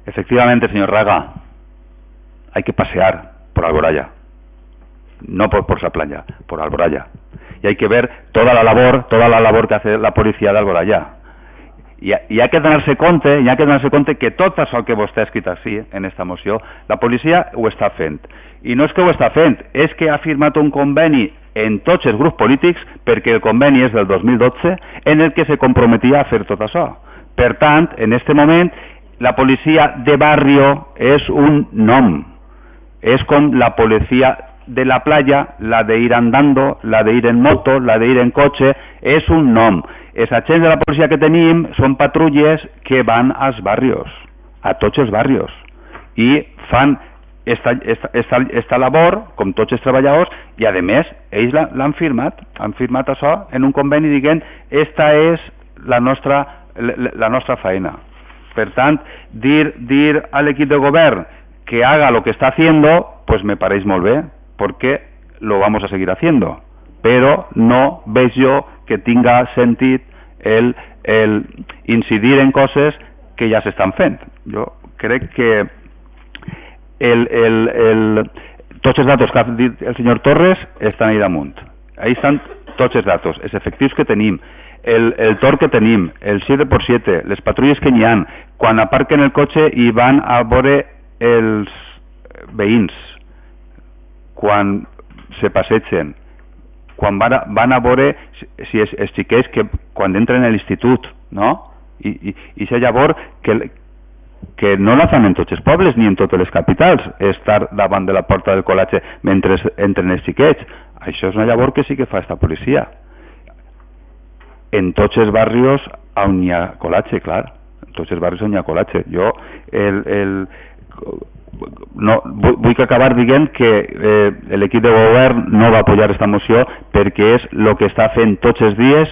Efectivamente, señor Raga, hay que pasear por Alboraya, no por esa playa, por Alboraya, y hay que ver toda la labor que hace la policía de Alboraya. I ha que donar-se compte que tot això que vostè ha escrit així en esta moció, la policia ho està fent. I no és que ho està fent, és que ha firmat un conveni en tots els grups polítics, perquè el conveni és del 2012, en el que se comprometia a fer tot això. Per tant, en aquest moment, la policia de barrio és un nom. És com la policia de la playa, la de ir andando, la de ir en moto, la de ir en cotxe, és un nom. Els agents de la policia que tenim són patrulles que van als barrios, a tots els barrios, i fan esta labor, com tots els treballadors, i a més, ells han firmat això en un conveni dient esta és la nostra feina. Per tant, dir a l'equip de govern que haga lo que está haciendo, pues me parece molt bé, porque lo vamos a seguir haciendo, pero no veig jo que tinga sentit el incidir en coses que ja s'estan fent. Jo crec que tots els datos que ha dit el senyor Torres estan ahí damunt. Ahí estan tots els datos, els efectius que tenim, el torn que tenim, el 7x7, les patrulles que n'hi ha, quan aparquen el cotxe i van a veure els veïns, quan se passegen, quan van a veure si els xiquets que quan entren a l'institut, no? I se llavors que no la fan en tots els pobles ni en totes les capitals, estar davant de la porta del col·latge mentre entren els xiquets. Això és una llavor que sí que fa esta policia. En tots els barris on hi ha col·latge, clar. En tots els barris on hi ha col·latge. Jo no, vull acabar dient que l'equip de govern no va apoyar aquesta moció perquè és el que està fent tots els dies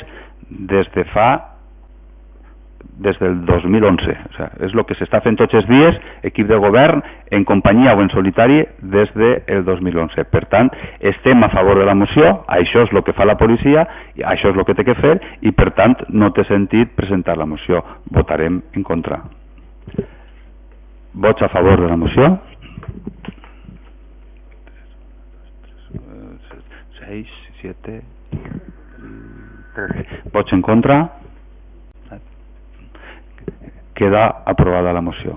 des del 2011. O sea, és el que s'està fent tots els dies, equip de govern, en companyia o en solitari, des del 2011. Per tant, estem a favor de la moció, això és el que fa la policia, això és el que té que fer, i per tant no té sentit presentar la moció. Votarem en contra. Vots a favor de la moció? 6, 7, 13. Vots en contra? Queda aprobada la moció.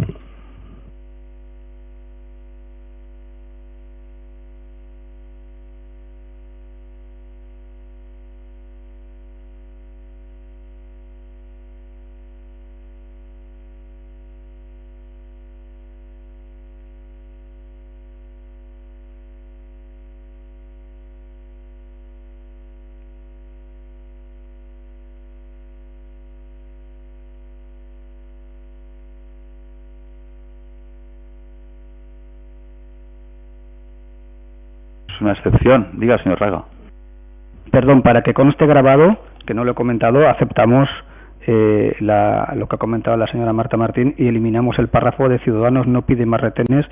Una excepción. Diga, señor Raga. Perdón, para que conste grabado, que no lo he comentado, aceptamos lo que ha comentado la señora Marta Martín y eliminamos el párrafo de Ciudadanos no pide más retenes,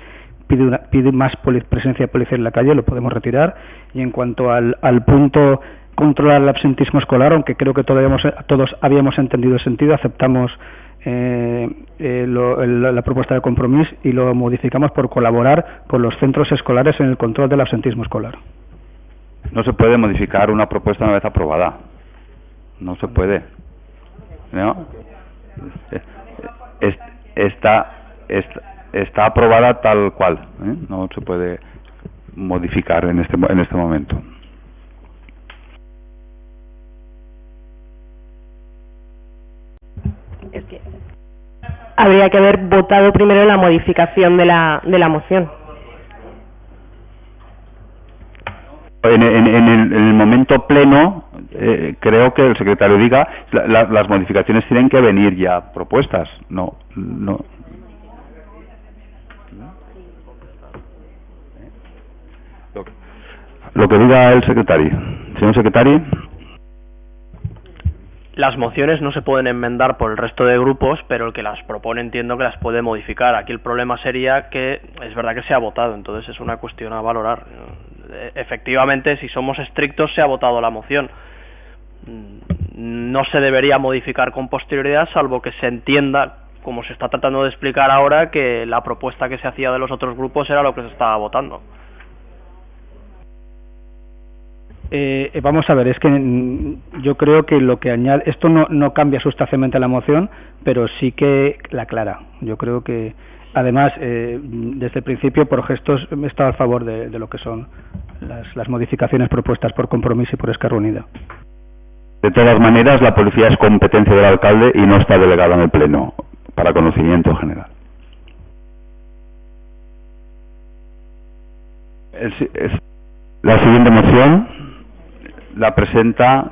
pide más presencia de policía en la calle, lo podemos retirar. Y en cuanto al punto controlar el absentismo escolar, aunque creo que todos habíamos entendido el sentido, aceptamos la propuesta de compromiso y lo modificamos por colaborar con los centros escolares en el control del absentismo escolar. No se puede modificar una propuesta una vez aprobada. No se puede. ¿No? Está aprobada tal cual. No se puede modificar en este momento. Es que habría que haber votado primero la modificación de la moción. En el momento pleno, creo que el secretario diga las modificaciones tienen que venir ya propuestas. No. Lo que diga el secretario. Señor secretario. Las mociones no se pueden enmendar por el resto de grupos, pero el que las propone entiendo que las puede modificar. Aquí el problema sería que es verdad que se ha votado, entonces es una cuestión a valorar. Efectivamente, si somos estrictos, se ha votado la moción. No se debería modificar con posterioridad, salvo que se entienda, como se está tratando de explicar ahora, que la propuesta que se hacía de los otros grupos era lo que se estaba votando. Vamos a ver, es que yo creo que lo que añade, esto no cambia sustancialmente la moción, pero sí que la aclara. Yo creo que, además, desde el principio, por gestos, he estado a favor de lo que son las modificaciones propuestas por Compromiso y por Esquerra Unida. De todas maneras, la policía es competencia del alcalde y no está delegada en el Pleno. para conocimiento general. La siguiente moción la presenta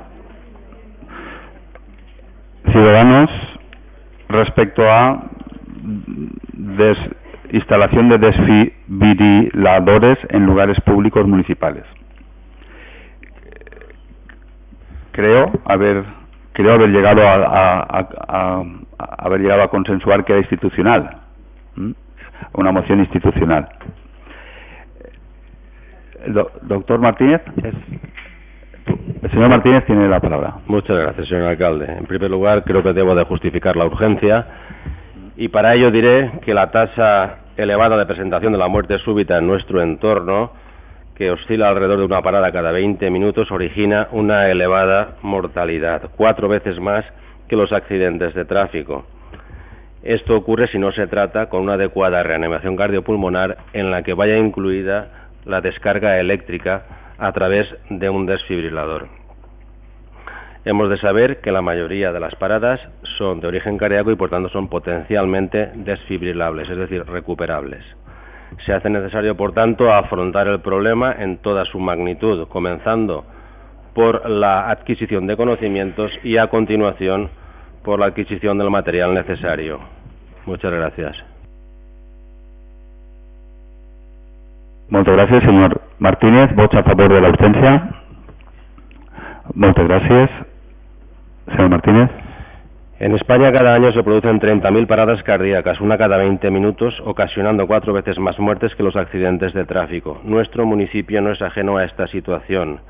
Ciudadanos respecto a instalación de desfibriladores en lugares públicos municipales. Creo haber llegado a consensuar que era institucional, una moción institucional. Doctor Martínez, el señor Martínez tiene la palabra. Muchas gracias, señor alcalde. En primer lugar, creo que debo de justificar la urgencia y para ello diré que la tasa elevada de presentación de la muerte súbita en nuestro entorno, que oscila alrededor de una parada cada 20 minutos, origina una elevada mortalidad, 4 veces más que los accidentes de tráfico. Esto ocurre si no se trata con una adecuada reanimación cardiopulmonar en la que vaya incluida la descarga eléctrica a través de un desfibrilador. Hemos de saber que la mayoría de las paradas son de origen cardíaco y por tanto son potencialmente desfibrilables, es decir, recuperables. Se hace necesario, por tanto, afrontar el problema en toda su magnitud, comenzando por la adquisición de conocimientos y a continuación por la adquisición del material necesario. Muchas gracias. Muchas gracias, señor Martínez. ¿Vots a favor de la urgencia? Muchas gracias. Señor Martínez. En España cada año se producen 30.000 paradas cardíacas, una cada 20 minutos, ocasionando 4 veces más muertes que los accidentes de tráfico. Nuestro municipio no es ajeno a esta situación.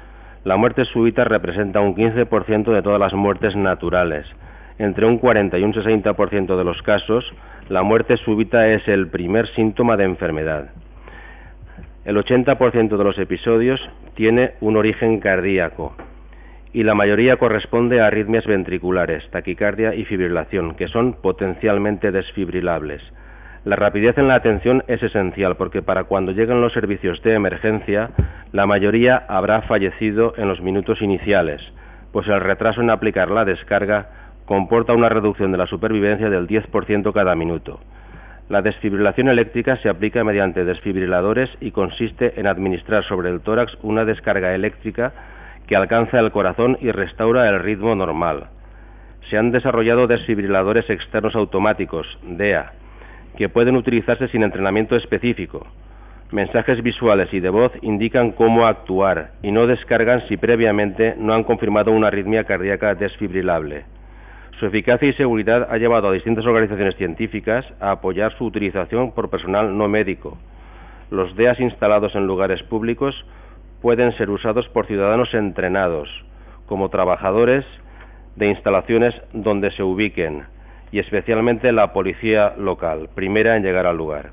La muerte súbita representa un 15% de todas las muertes naturales. Entre un 40 y un 60% de los casos, la muerte súbita es el primer síntoma de enfermedad. El 80% de los episodios tiene un origen cardíaco y la mayoría corresponde a arritmias ventriculares, taquicardia y fibrilación, que son potencialmente desfibrilables. La rapidez en la atención es esencial porque para cuando lleguen los servicios de emergencia, la mayoría habrá fallecido en los minutos iniciales, pues el retraso en aplicar la descarga comporta una reducción de la supervivencia del 10% cada minuto. La desfibrilación eléctrica se aplica mediante desfibriladores y consiste en administrar sobre el tórax una descarga eléctrica que alcanza el corazón y restaura el ritmo normal. Se han desarrollado desfibriladores externos automáticos, DEA, que pueden utilizarse sin entrenamiento específico. Mensajes visuales y de voz indican cómo actuar y no descargan si previamente no han confirmado una arritmia cardíaca desfibrilable. Su eficacia y seguridad ha llevado a distintas organizaciones científicas a apoyar su utilización por personal no médico. Los DEAs instalados en lugares públicos pueden ser usados por ciudadanos entrenados, como trabajadores de instalaciones donde se ubiquen, y especialmente la policía local, primera en llegar al lugar.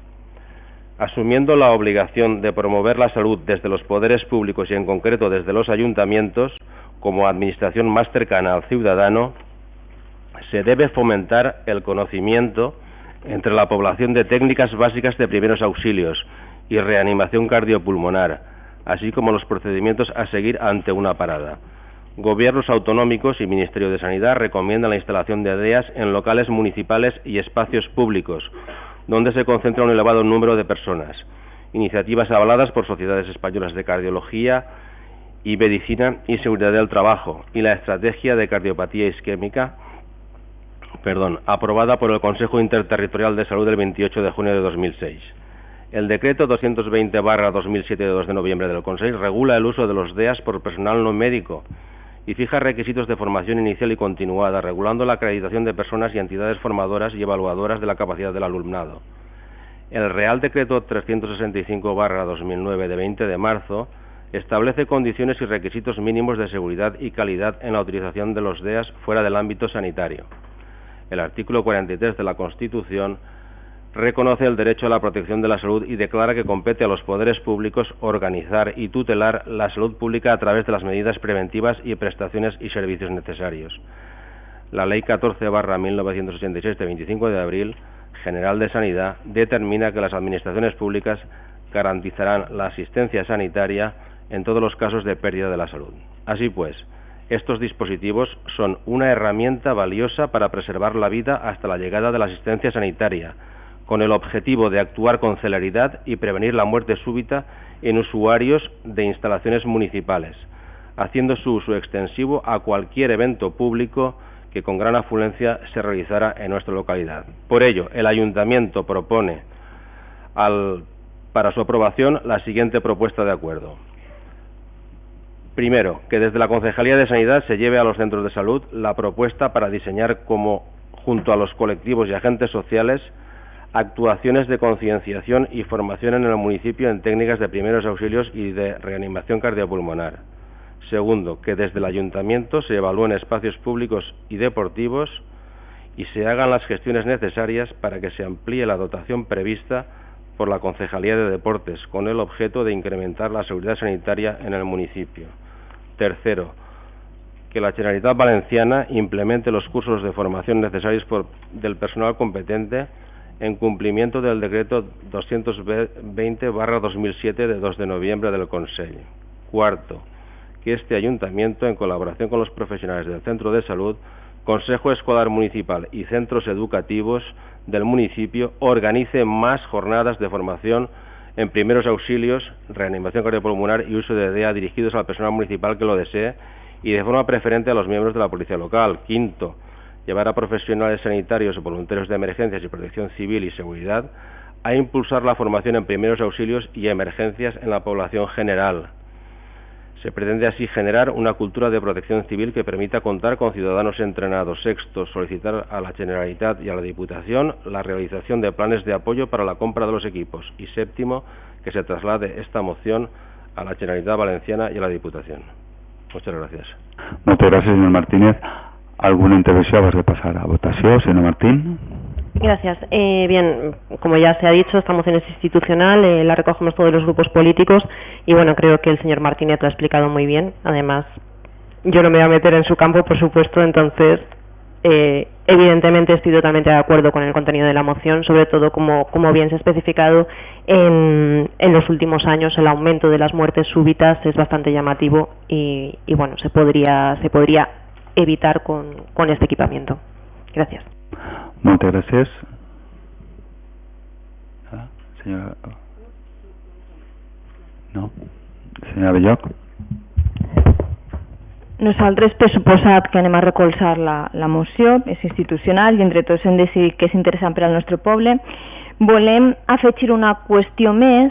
Asumiendo la obligación de promover la salud desde los poderes públicos y en concreto desde los ayuntamientos, como administración más cercana al ciudadano, se debe fomentar el conocimiento entre la población de técnicas básicas de primeros auxilios y reanimación cardiopulmonar, así como los procedimientos a seguir ante una parada. Gobiernos autonómicos y Ministerio de Sanidad recomiendan la instalación de DEAs en locales municipales y espacios públicos, donde se concentra un elevado número de personas. Iniciativas avaladas por sociedades españolas de cardiología y medicina y seguridad del trabajo y la estrategia de cardiopatía isquémica, aprobada por el Consejo Interterritorial de Salud el 28 de junio de 2006. El decreto 220/2007 de 2 de noviembre del Consejo regula el uso de los DEAs por personal no médico y fija requisitos de formación inicial y continuada, regulando la acreditación de personas y entidades formadoras y evaluadoras de la capacidad del alumnado. El Real Decreto 365/2009 de 20 de marzo establece condiciones y requisitos mínimos de seguridad y calidad en la utilización de los DEAs fuera del ámbito sanitario. El artículo 43 de la Constitución reconoce el derecho a la protección de la salud y declara que compete a los poderes públicos organizar y tutelar la salud pública a través de las medidas preventivas y prestaciones y servicios necesarios. La Ley 14/1986 de 25 de abril, General de Sanidad, determina que las administraciones públicas garantizarán la asistencia sanitaria en todos los casos de pérdida de la salud. Así pues, Estos dispositivos son una herramienta valiosa para preservar la vida hasta la llegada de la asistencia sanitaria, con el objetivo de actuar con celeridad y prevenir la muerte súbita en usuarios de instalaciones municipales, haciendo su uso extensivo a cualquier evento público que con gran afluencia se realizara en nuestra localidad. Por ello, el Ayuntamiento propone para su aprobación la siguiente propuesta de acuerdo. Primero, que desde la Concejalía de Sanidad se lleve a los centros de salud la propuesta para diseñar, junto a los colectivos y agentes sociales, actuaciones de concienciación y formación en el municipio en técnicas de primeros auxilios y de reanimación cardiopulmonar. Segundo, que desde el Ayuntamiento se evalúen espacios públicos y deportivos y se hagan las gestiones necesarias para que se amplíe la dotación prevista por la Concejalía de Deportes, con el objeto de incrementar la seguridad sanitaria en el municipio. Tercero, que la Generalitat Valenciana implemente los cursos de formación necesarios del personal competente en cumplimiento del decreto 220/2007 de 2 de noviembre del Consell. Cuarto, que este Ayuntamiento, en colaboración con los profesionales del Centro de Salud, Consejo Escolar Municipal y centros educativos del municipio, organice más jornadas de formación en primeros auxilios, reanimación cardiopulmonar y uso de DEA dirigidos al personal municipal que lo desee y de forma preferente a los miembros de la Policía Local. Quinto, llevar a profesionales sanitarios, voluntarios de emergencias y protección civil y seguridad a impulsar la formación en primeros auxilios y emergencias en la población general. Se pretende así generar una cultura de protección civil que permita contar con ciudadanos entrenados. Sexto, solicitar a la Generalitat y a la Diputación la realización de planes de apoyo para la compra de los equipos. Y séptimo, que se traslade esta moción a la Generalitat Valenciana y a la Diputación. Muchas gracias. Moltes gràcies, senyor Martínez. ¿Alguna intervenció abans de passar a votació, senyor Martín? Gracias. Bien, como ya se ha dicho, esta moción es institucional, la recogemos todos los grupos políticos y bueno, creo que el señor Martínez lo ha explicado muy bien. Además, yo no me voy a meter en su campo, por supuesto, entonces evidentemente estoy totalmente de acuerdo con el contenido de la moción, sobre todo como bien se ha especificado en los últimos años el aumento de las muertes súbitas es bastante llamativo y bueno, se podría evitar con este equipamiento. Gracias. Muchas gracias. Señora... No. Senyora Belloc. Nosaltres, per suposat que anem a recolzar la moció, és institucional i entre tots hem decidit que és interessant per al nostre poble. Volem afegir una qüestió més,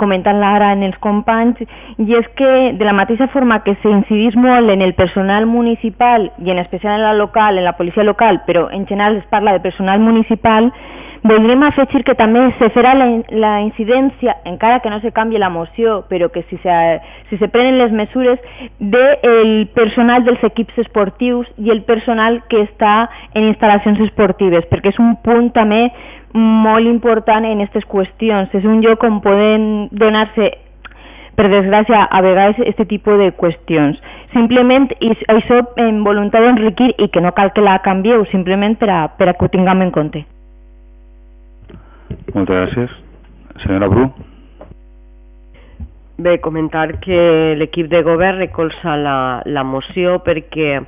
comentant-la ara en els companys, i és que de la mateixa forma que s'incidís molt en el personal municipal i en especial en la local, en la policia local, però en general es parla de personal municipal, voldrem afegir que també se farà la incidència, encara que no se canvi la moció, però que si se prenen les mesures del personal dels equips esportius i el personal que està en instal·lacions esportives, perquè és un punt també molt important en aquestes qüestions. És un lloc on poden donar-se, per desgràcia, a vegades aquest tipus de qüestions. Simplement, això en voluntat d'enriquir i que no cal que la canvieu, simplement per a que ho tinguem en compte. Moltes gràcies. Senyora Bru. Bé, comentar que l'equip de govern recolza la moció perquè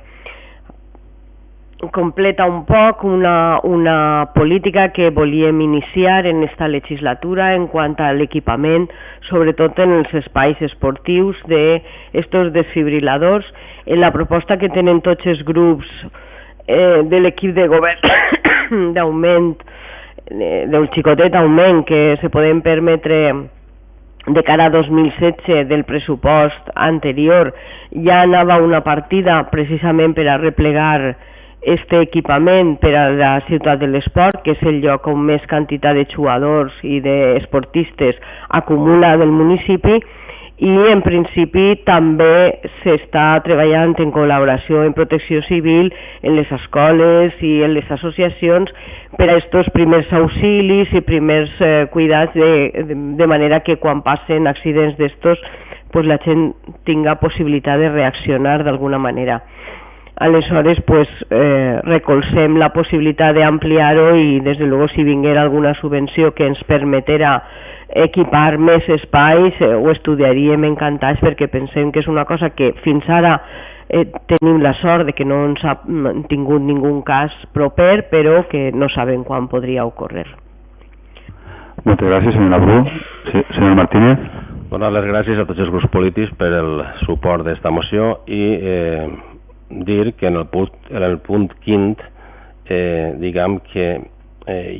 completa un poc una política que volíem iniciar en esta legislatura en quant a l'equipament, sobretot en els espais esportius d'estos desfibriladors. En la proposta que tenen tots els grups de l'equip de govern d'augment, del xicotet augment que se poden permetre de cara a 2016 del pressupost anterior, ja anava una partida precisament per a replegar este equipament per a la ciutat de l'esport, que és el lloc on més quantitat de jugadors i d'esportistes acumula del municipi, i en principi també s'està treballant en col·laboració en protecció civil en les escoles i en les associacions per a aquests primers auxilis i primers cuidats de manera que quan passen accidents d'estos pues la gent tinga possibilitat de reaccionar d'alguna manera. Aleshores recolzem la possibilitat d'ampliar-ho i des de luego si vinguera alguna subvenció que ens permetera equipar més espais ho estudiaríem encantats perquè pensem que és una cosa que fins ara tenim la sort de que no ens ha tingut ningú cas proper, però que no sabem quan podria ocórrer. Moltes gràcies, senyora Bru. Sí, senyor Martínez. Donar les gràcies a tots els grups polítics per el suport d'esta moció i dir que en el punt quint diguem que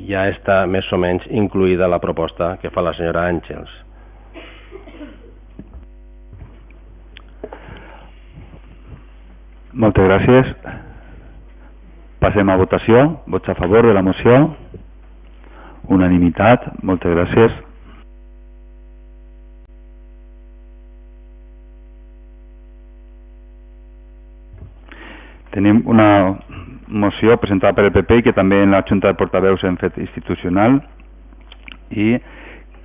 ja està més o menys incluïda la proposta que fa la senyora Àngels. Moltes gràcies. Passem a votació. Vots a favor de la moció. Unanimitat. Moltes gràcies. Tenim una moció presentada per el PP i que també en la Junta de Portaveus hem fet institucional i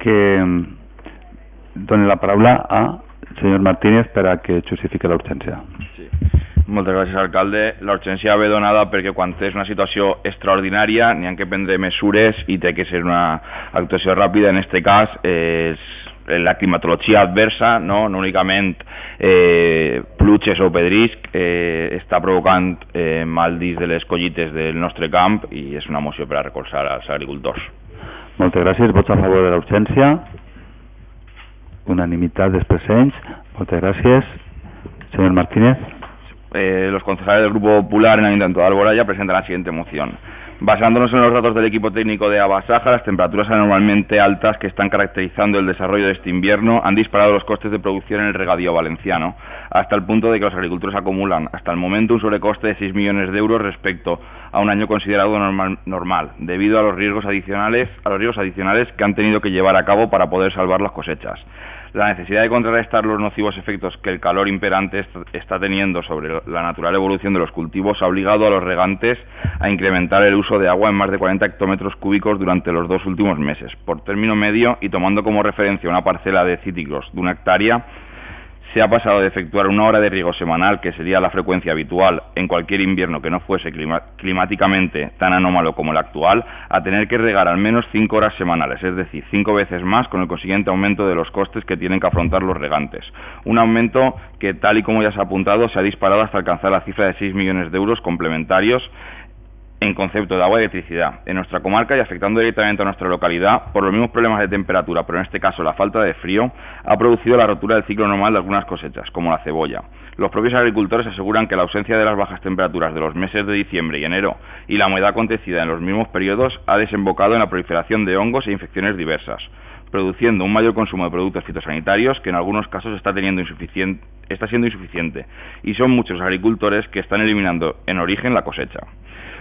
que doni la paraula a senyor Martínez per a que justifique la urgència. Sí. Moltes gràcies, alcalde. La urgència ve donada perquè quan és una situació extraordinària n'hi ha que prendre mesures i té que ser una actuació ràpida. En aquest cas la climatologia adversa, no únicament pluges o pedrisc, està provocant mal dins de les collites del nostre camp i és una moció per a recolzar als agricultors. Moltes gràcies. Vots a favor de la urgència. Unanimitat dels presents. Moltes gràcies. Señor Martínez. Los concejales del Grupo Popular en el Ayuntamiento de Alboraya presentan la siguiente moción. Basándonos en los datos del equipo técnico de Abasaja, las temperaturas anormalmente altas que están caracterizando el desarrollo de este invierno han disparado los costes de producción en el regadío valenciano, hasta el punto de que los agricultores acumulan hasta el momento un sobrecoste de 6 millones de euros respecto a un año considerado normal, debido a los riesgos adicionales que han tenido que llevar a cabo para poder salvar las cosechas. La necesidad de contrarrestar los nocivos efectos que el calor imperante está teniendo sobre la natural evolución de los cultivos ha obligado a los regantes a incrementar el uso de agua en más de 40 hectómetros cúbicos durante los 2 últimos meses. Por término medio, y tomando como referencia una parcela de cítricos de 1 hectárea, se ha pasado de efectuar 1 hora de riego semanal, que sería la frecuencia habitual en cualquier invierno que no fuese climáticamente tan anómalo como el actual, a tener que regar al menos 5 horas semanales, es decir, 5 veces más, con el consiguiente aumento de los costes que tienen que afrontar los regantes. Un aumento que, tal y como ya se ha apuntado, se ha disparado hasta alcanzar la cifra de 6 millones de euros complementarios en concepto de agua y electricidad en nuestra comarca y afectando directamente a nuestra localidad por los mismos problemas de temperatura, pero en este caso la falta de frío, ha producido la rotura del ciclo normal de algunas cosechas, como la cebolla. Los propios agricultores aseguran que la ausencia de las bajas temperaturas de los meses de diciembre y enero y la humedad acontecida en los mismos periodos ha desembocado en la proliferación de hongos e infecciones diversas, produciendo un mayor consumo de productos fitosanitarios que en algunos casos está siendo insuficiente, y son muchos los agricultores que están eliminando en origen la cosecha.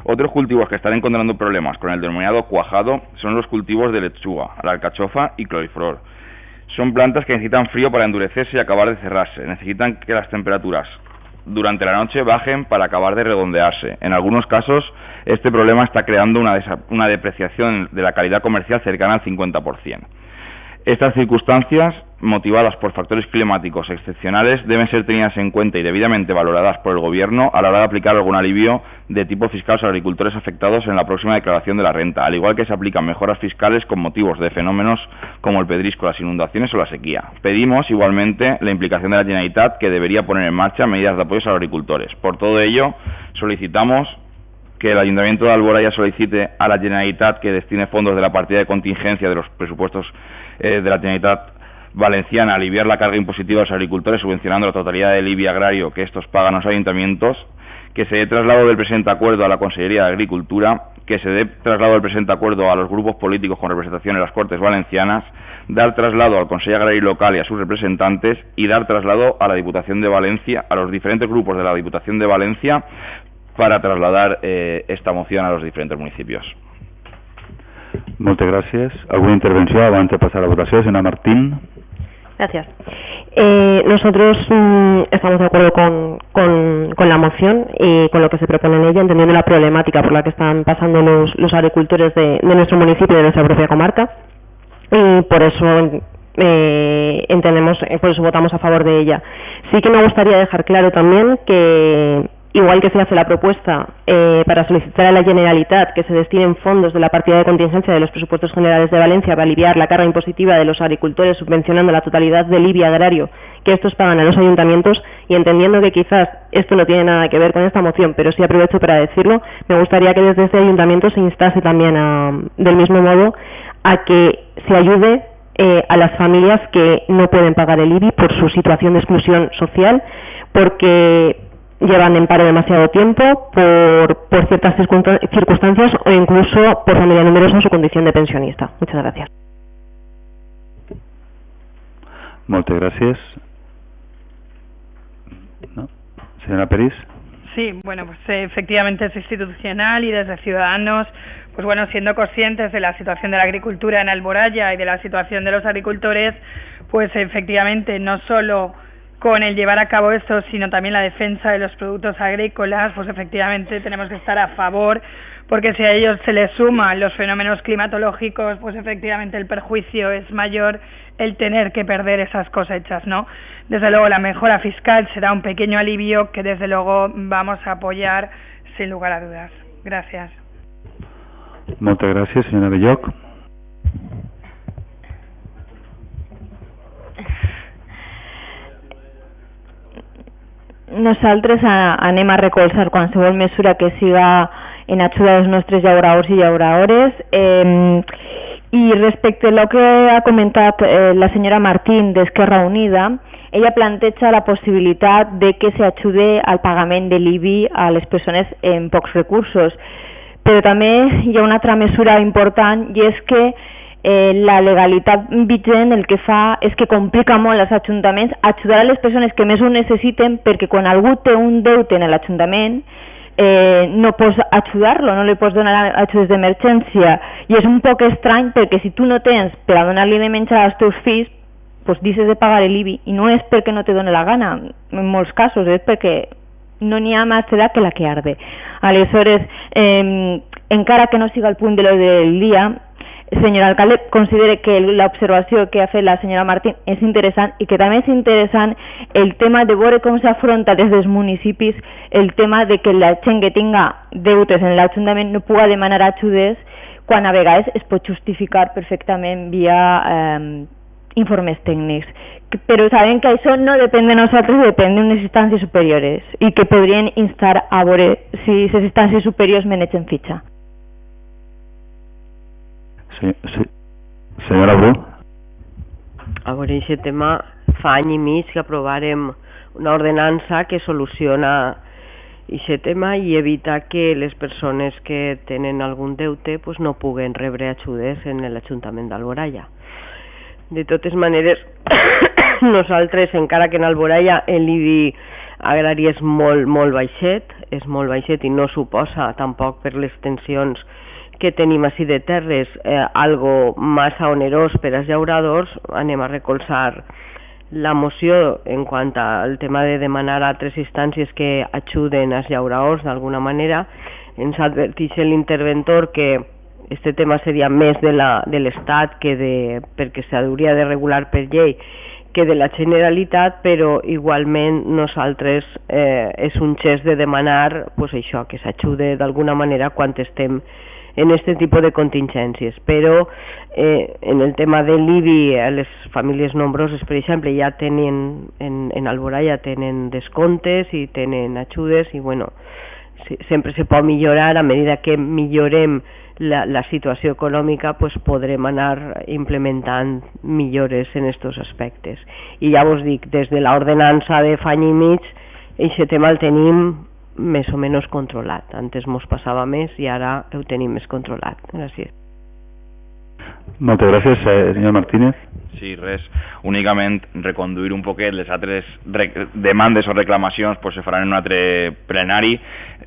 Otros cultivos que están encontrando problemas con el denominado cuajado son los cultivos de lechuga, la alcachofa y cloriflor. Son plantas que necesitan frío para endurecerse y acabar de cerrarse. Necesitan que las temperaturas durante la noche bajen para acabar de redondearse. En algunos casos, este problema está creando una depreciación de la calidad comercial cercana al 50%. Estas circunstancias, motivadas por factores climáticos excepcionales, deben ser tenidas en cuenta y debidamente valoradas por el Gobierno a la hora de aplicar algún alivio de tipo fiscal a los agricultores afectados en la próxima declaración de la renta, al igual que se aplican mejoras fiscales con motivos de fenómenos como el pedrisco, las inundaciones o la sequía. Pedimos igualmente la implicación de la Generalitat, que debería poner en marcha medidas de apoyo a los agricultores. Por todo ello, solicitamos que el Ayuntamiento de Alboraya solicite a la Generalitat que destine fondos de la partida de contingencia de los presupuestos de la Generalitat Valenciana a aliviar la carga impositiva a los agricultores, subvencionando la totalidad del IBI agrario que estos pagan a los ayuntamientos, que se dé traslado del presente acuerdo a la Consellería de Agricultura, que se dé traslado del presente acuerdo a los grupos políticos con representación en las Cortes Valencianas, dar traslado al Consejo Agrario Local y a sus representantes y dar traslado a la Diputación de Valencia, a los diferentes grupos de la Diputación de Valencia, para trasladar esta moción a los diferentes municipios. Moltes gràcies. Alguna intervenció abans de pasar a la votació? Señora Martín. Gracias. Nosotros estamos de acuerdo con la moción y con lo que se propone en ella, entendiendo la problemática por la que están pasando los agricultores de nuestro municipio y de nuestra propia comarca, y por eso entendemos, por eso votamos a favor de ella. Sí que me gustaría dejar claro también que igual que se hace la propuesta para solicitar a la Generalitat que se destinen fondos de la partida de contingencia de los presupuestos generales de Valencia para aliviar la carga impositiva de los agricultores subvencionando la totalidad del IBI agrario que estos pagan a los ayuntamientos, y entendiendo que quizás esto no tiene nada que ver con esta moción, pero sí aprovecho para decirlo, me gustaría que desde este ayuntamiento se instase también del mismo modo a que se ayude a las familias que no pueden pagar el IBI por su situación de exclusión social, porque llevan en paro demasiado tiempo por ciertas circunstancias o incluso por familia numerosa en su condición de pensionista. Muchas gracias. Muchas gracias. ¿No? Señora Peris. Sí, bueno, pues efectivamente es institucional, y desde Ciudadanos, pues bueno, siendo conscientes de la situación de la agricultura en Alboraya y de la situación de los agricultores, pues efectivamente no solo con el llevar a cabo esto, sino también la defensa de los productos agrícolas, pues efectivamente tenemos que estar a favor, porque si a ellos se les suman los fenómenos climatológicos, pues efectivamente el perjuicio es mayor, el tener que perder esas cosechas, ¿no? Desde luego la mejora fiscal será un pequeño alivio que desde luego vamos a apoyar sin lugar a dudas. Gracias. Muchas gracias, señora Belloc. Nosaltres anem a recolzar qualsevol mesura que siga en ajuda dels nostres llauradors i llauradores. I respecte a lo que ha comentat la senyora Martín d'Esquerra Unida, ella planteja la possibilitat de que s'ajude al pagament de l'IBI a les persones amb pocs recursos. Però també hi ha una altra mesura important, i és que la legalitat vigent el que fa és que complica molt als ajuntaments ajudar a les persones que més ho necessiten, perquè quan algú té un deute en l'Ajuntament no pots ajudar-lo, no li pots donar ajudes d'emergència, i és un poc estrany perquè si tu no tens per a donar-li de menjar als teus fills, doncs deixes de pagar l'IBI, i no és perquè no te doni la gana, en molts casos és perquè no n'hi ha més edat que la que arde. Aleshores, encara que no siga el punt de l'ordre del dia, senyor alcalde, considere que l'observació que ha fet la senyora Martín és interessant, i que també és interessant el tema de veure com s'afronta des dels municipis el tema de que la gent que tinga deutes en l'Ajuntament no pugui demanar ajudes quan a vegades es pot justificar perfectament via informes tècnics. Però sabem que això no depèn de nosaltres, depèn d'unes instàncies superiores, i que podrien instar a veure si les instàncies superiors menegen fitxa. Sí. Senyora Bru. A veure, aquest tema fa any i mig que aprovarem una ordenança que soluciona aquest tema i evita que les persones que tenen algun deute pues, no puguen rebre ajudes en l'Ajuntament d'Alboraya. De totes maneres, nosaltres, encara que en Alboraya l'IBI agrari és molt baixet i no suposa tampoc per les tensions que tenim així de terres algo massa onerós per als llauradors, anem a recolzar la moció en quant al tema de demanar a altres instàncies que ajuden als llauradors d'alguna manera. Ens adverteix l'interventor que este tema seria més de l'Estat perquè s'hauria de regular per llei que de la Generalitat, però igualment nosaltres és un gest de demanar pues, això, que s'ajude d'alguna manera quan estem en aquest tipus de contingències. Però en el tema de l'IBI, les famílies nombroses, per exemple, ja tenen en Alboraya tenen descomptes i tenen ajudes, i bueno, sempre se pot millorar. A mesura que millorem la situació econòmica, pues podrem anar implementant millores en aquests aspectes. I ja vos dic, des de l'ordenança de fa any i mig, aquest tema el tenim més o menys controlat. Antes mos passava més i ara ho tenim més controlat. Gràcies. Moltes gràcies, senyor Martínez. Sí, res. Únicament reconduir un poquet les altres demandes o reclamacions pues, se faran en un altre plenari.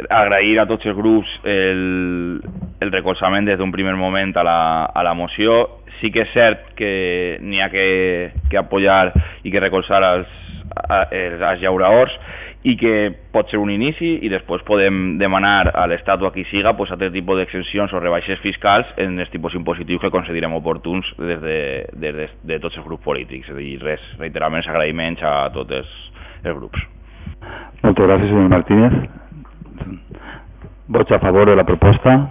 Agrair a tots els grups el recolzament des d'un primer moment a la moció. Sí que és cert que n'hi ha que apoyar i que recolzar als llauradors, i que pot ser un inici i després podem demanar a l'Estat o a qui siga pues, altre tipus d'exencions o rebaixes fiscals en els tipus impositius que considerem oportuns des de tots els grups polítics. I res, reiterar els agraïments a tots els grups. Moltes gràcies, senyor Martínez. Vots a favor de la proposta.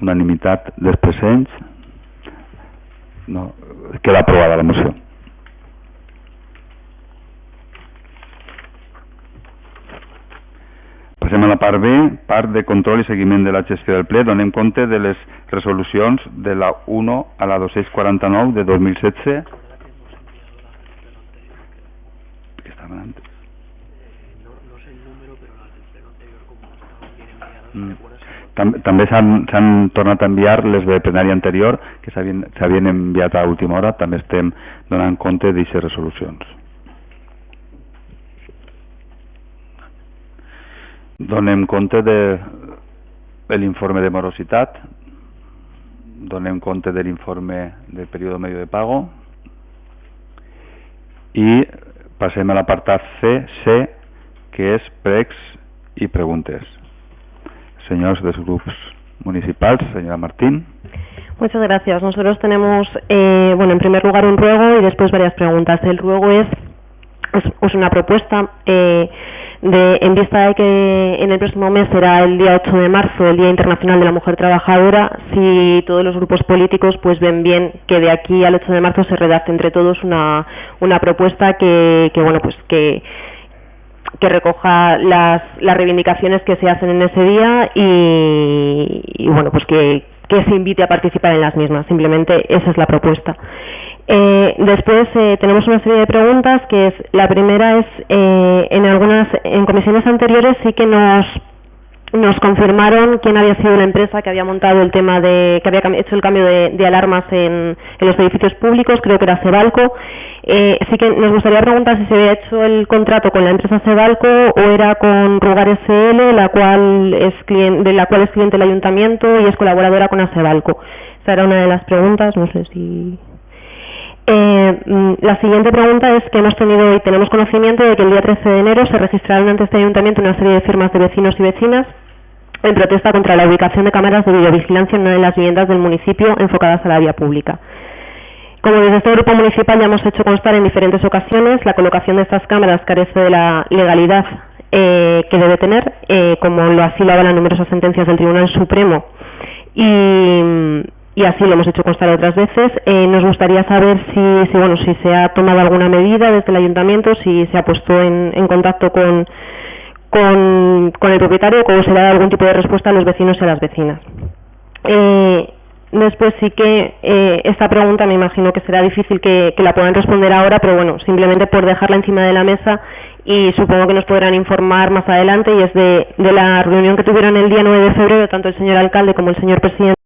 Unanimitat dels presents. No, queda aprovada la moció. Passem a la part B, part de control i seguiment de la gestió del ple. Donem compte de les resolucions de la 1 a la 249 de 2016. ¿Qué estaban antes? No sé el número, pero las del pleno anterior, como estaban bien enviadas. També s'han tornat a enviar les de plenari anterior, que s'havien enviat a última hora. També estem donant compte d'aquestes resolucions. Donem compte de l'informe de morositat, donem compte de l'informe del període medio de pago i passem a l'apartat C, que és pregs i preguntes. Senyors dels grups municipals, señora Martín. Muchas gracias. Nosotros tenemos, en primer lugar un ruego y después varias preguntas. El ruego es una propuesta en vista de que en el próximo mes será el día 8 de marzo, el Día Internacional de la Mujer Trabajadora. Si todos los grupos políticos pues ven bien que de aquí al 8 de marzo se redacte entre todos una propuesta que recoja las reivindicaciones que se hacen en ese día y que se invite a participar en las mismas. Simplemente esa es la propuesta. Después tenemos una serie de preguntas, que es la primera es en comisiones anteriores sí que nos confirmaron quién había sido la empresa que había montado el tema que había hecho el cambio de alarmas en los edificios públicos. Creo que era Sebalco. Sí que nos gustaría preguntar si se había hecho el contrato con la empresa Sebalco o era con Rugar SL, de la cual es cliente el ayuntamiento y es colaboradora con Sebalco. Esa era una de las preguntas, no sé si... la siguiente pregunta es que hemos tenido y tenemos conocimiento de que el día 13 de enero se registraron ante este ayuntamiento una serie de firmas de vecinos y vecinas en protesta contra la ubicación de cámaras de videovigilancia en una de las viviendas del municipio enfocadas a la vía pública. Como desde este grupo municipal ya hemos hecho constar en diferentes ocasiones, la colocación de estas cámaras carece de la legalidad que debe tener, como así lo avalan numerosas sentencias del Tribunal Supremo y así lo hemos hecho constar otras veces. Nos gustaría saber si se ha tomado alguna medida desde el ayuntamiento, si se ha puesto en contacto con el propietario o se da algún tipo de respuesta a los vecinos y a las vecinas. Después sí que esta pregunta me imagino que será difícil que la puedan responder ahora, pero bueno, simplemente por dejarla encima de la mesa y supongo que nos podrán informar más adelante, y es de la reunión que tuvieron el día 9 de febrero tanto el señor alcalde como el señor presidente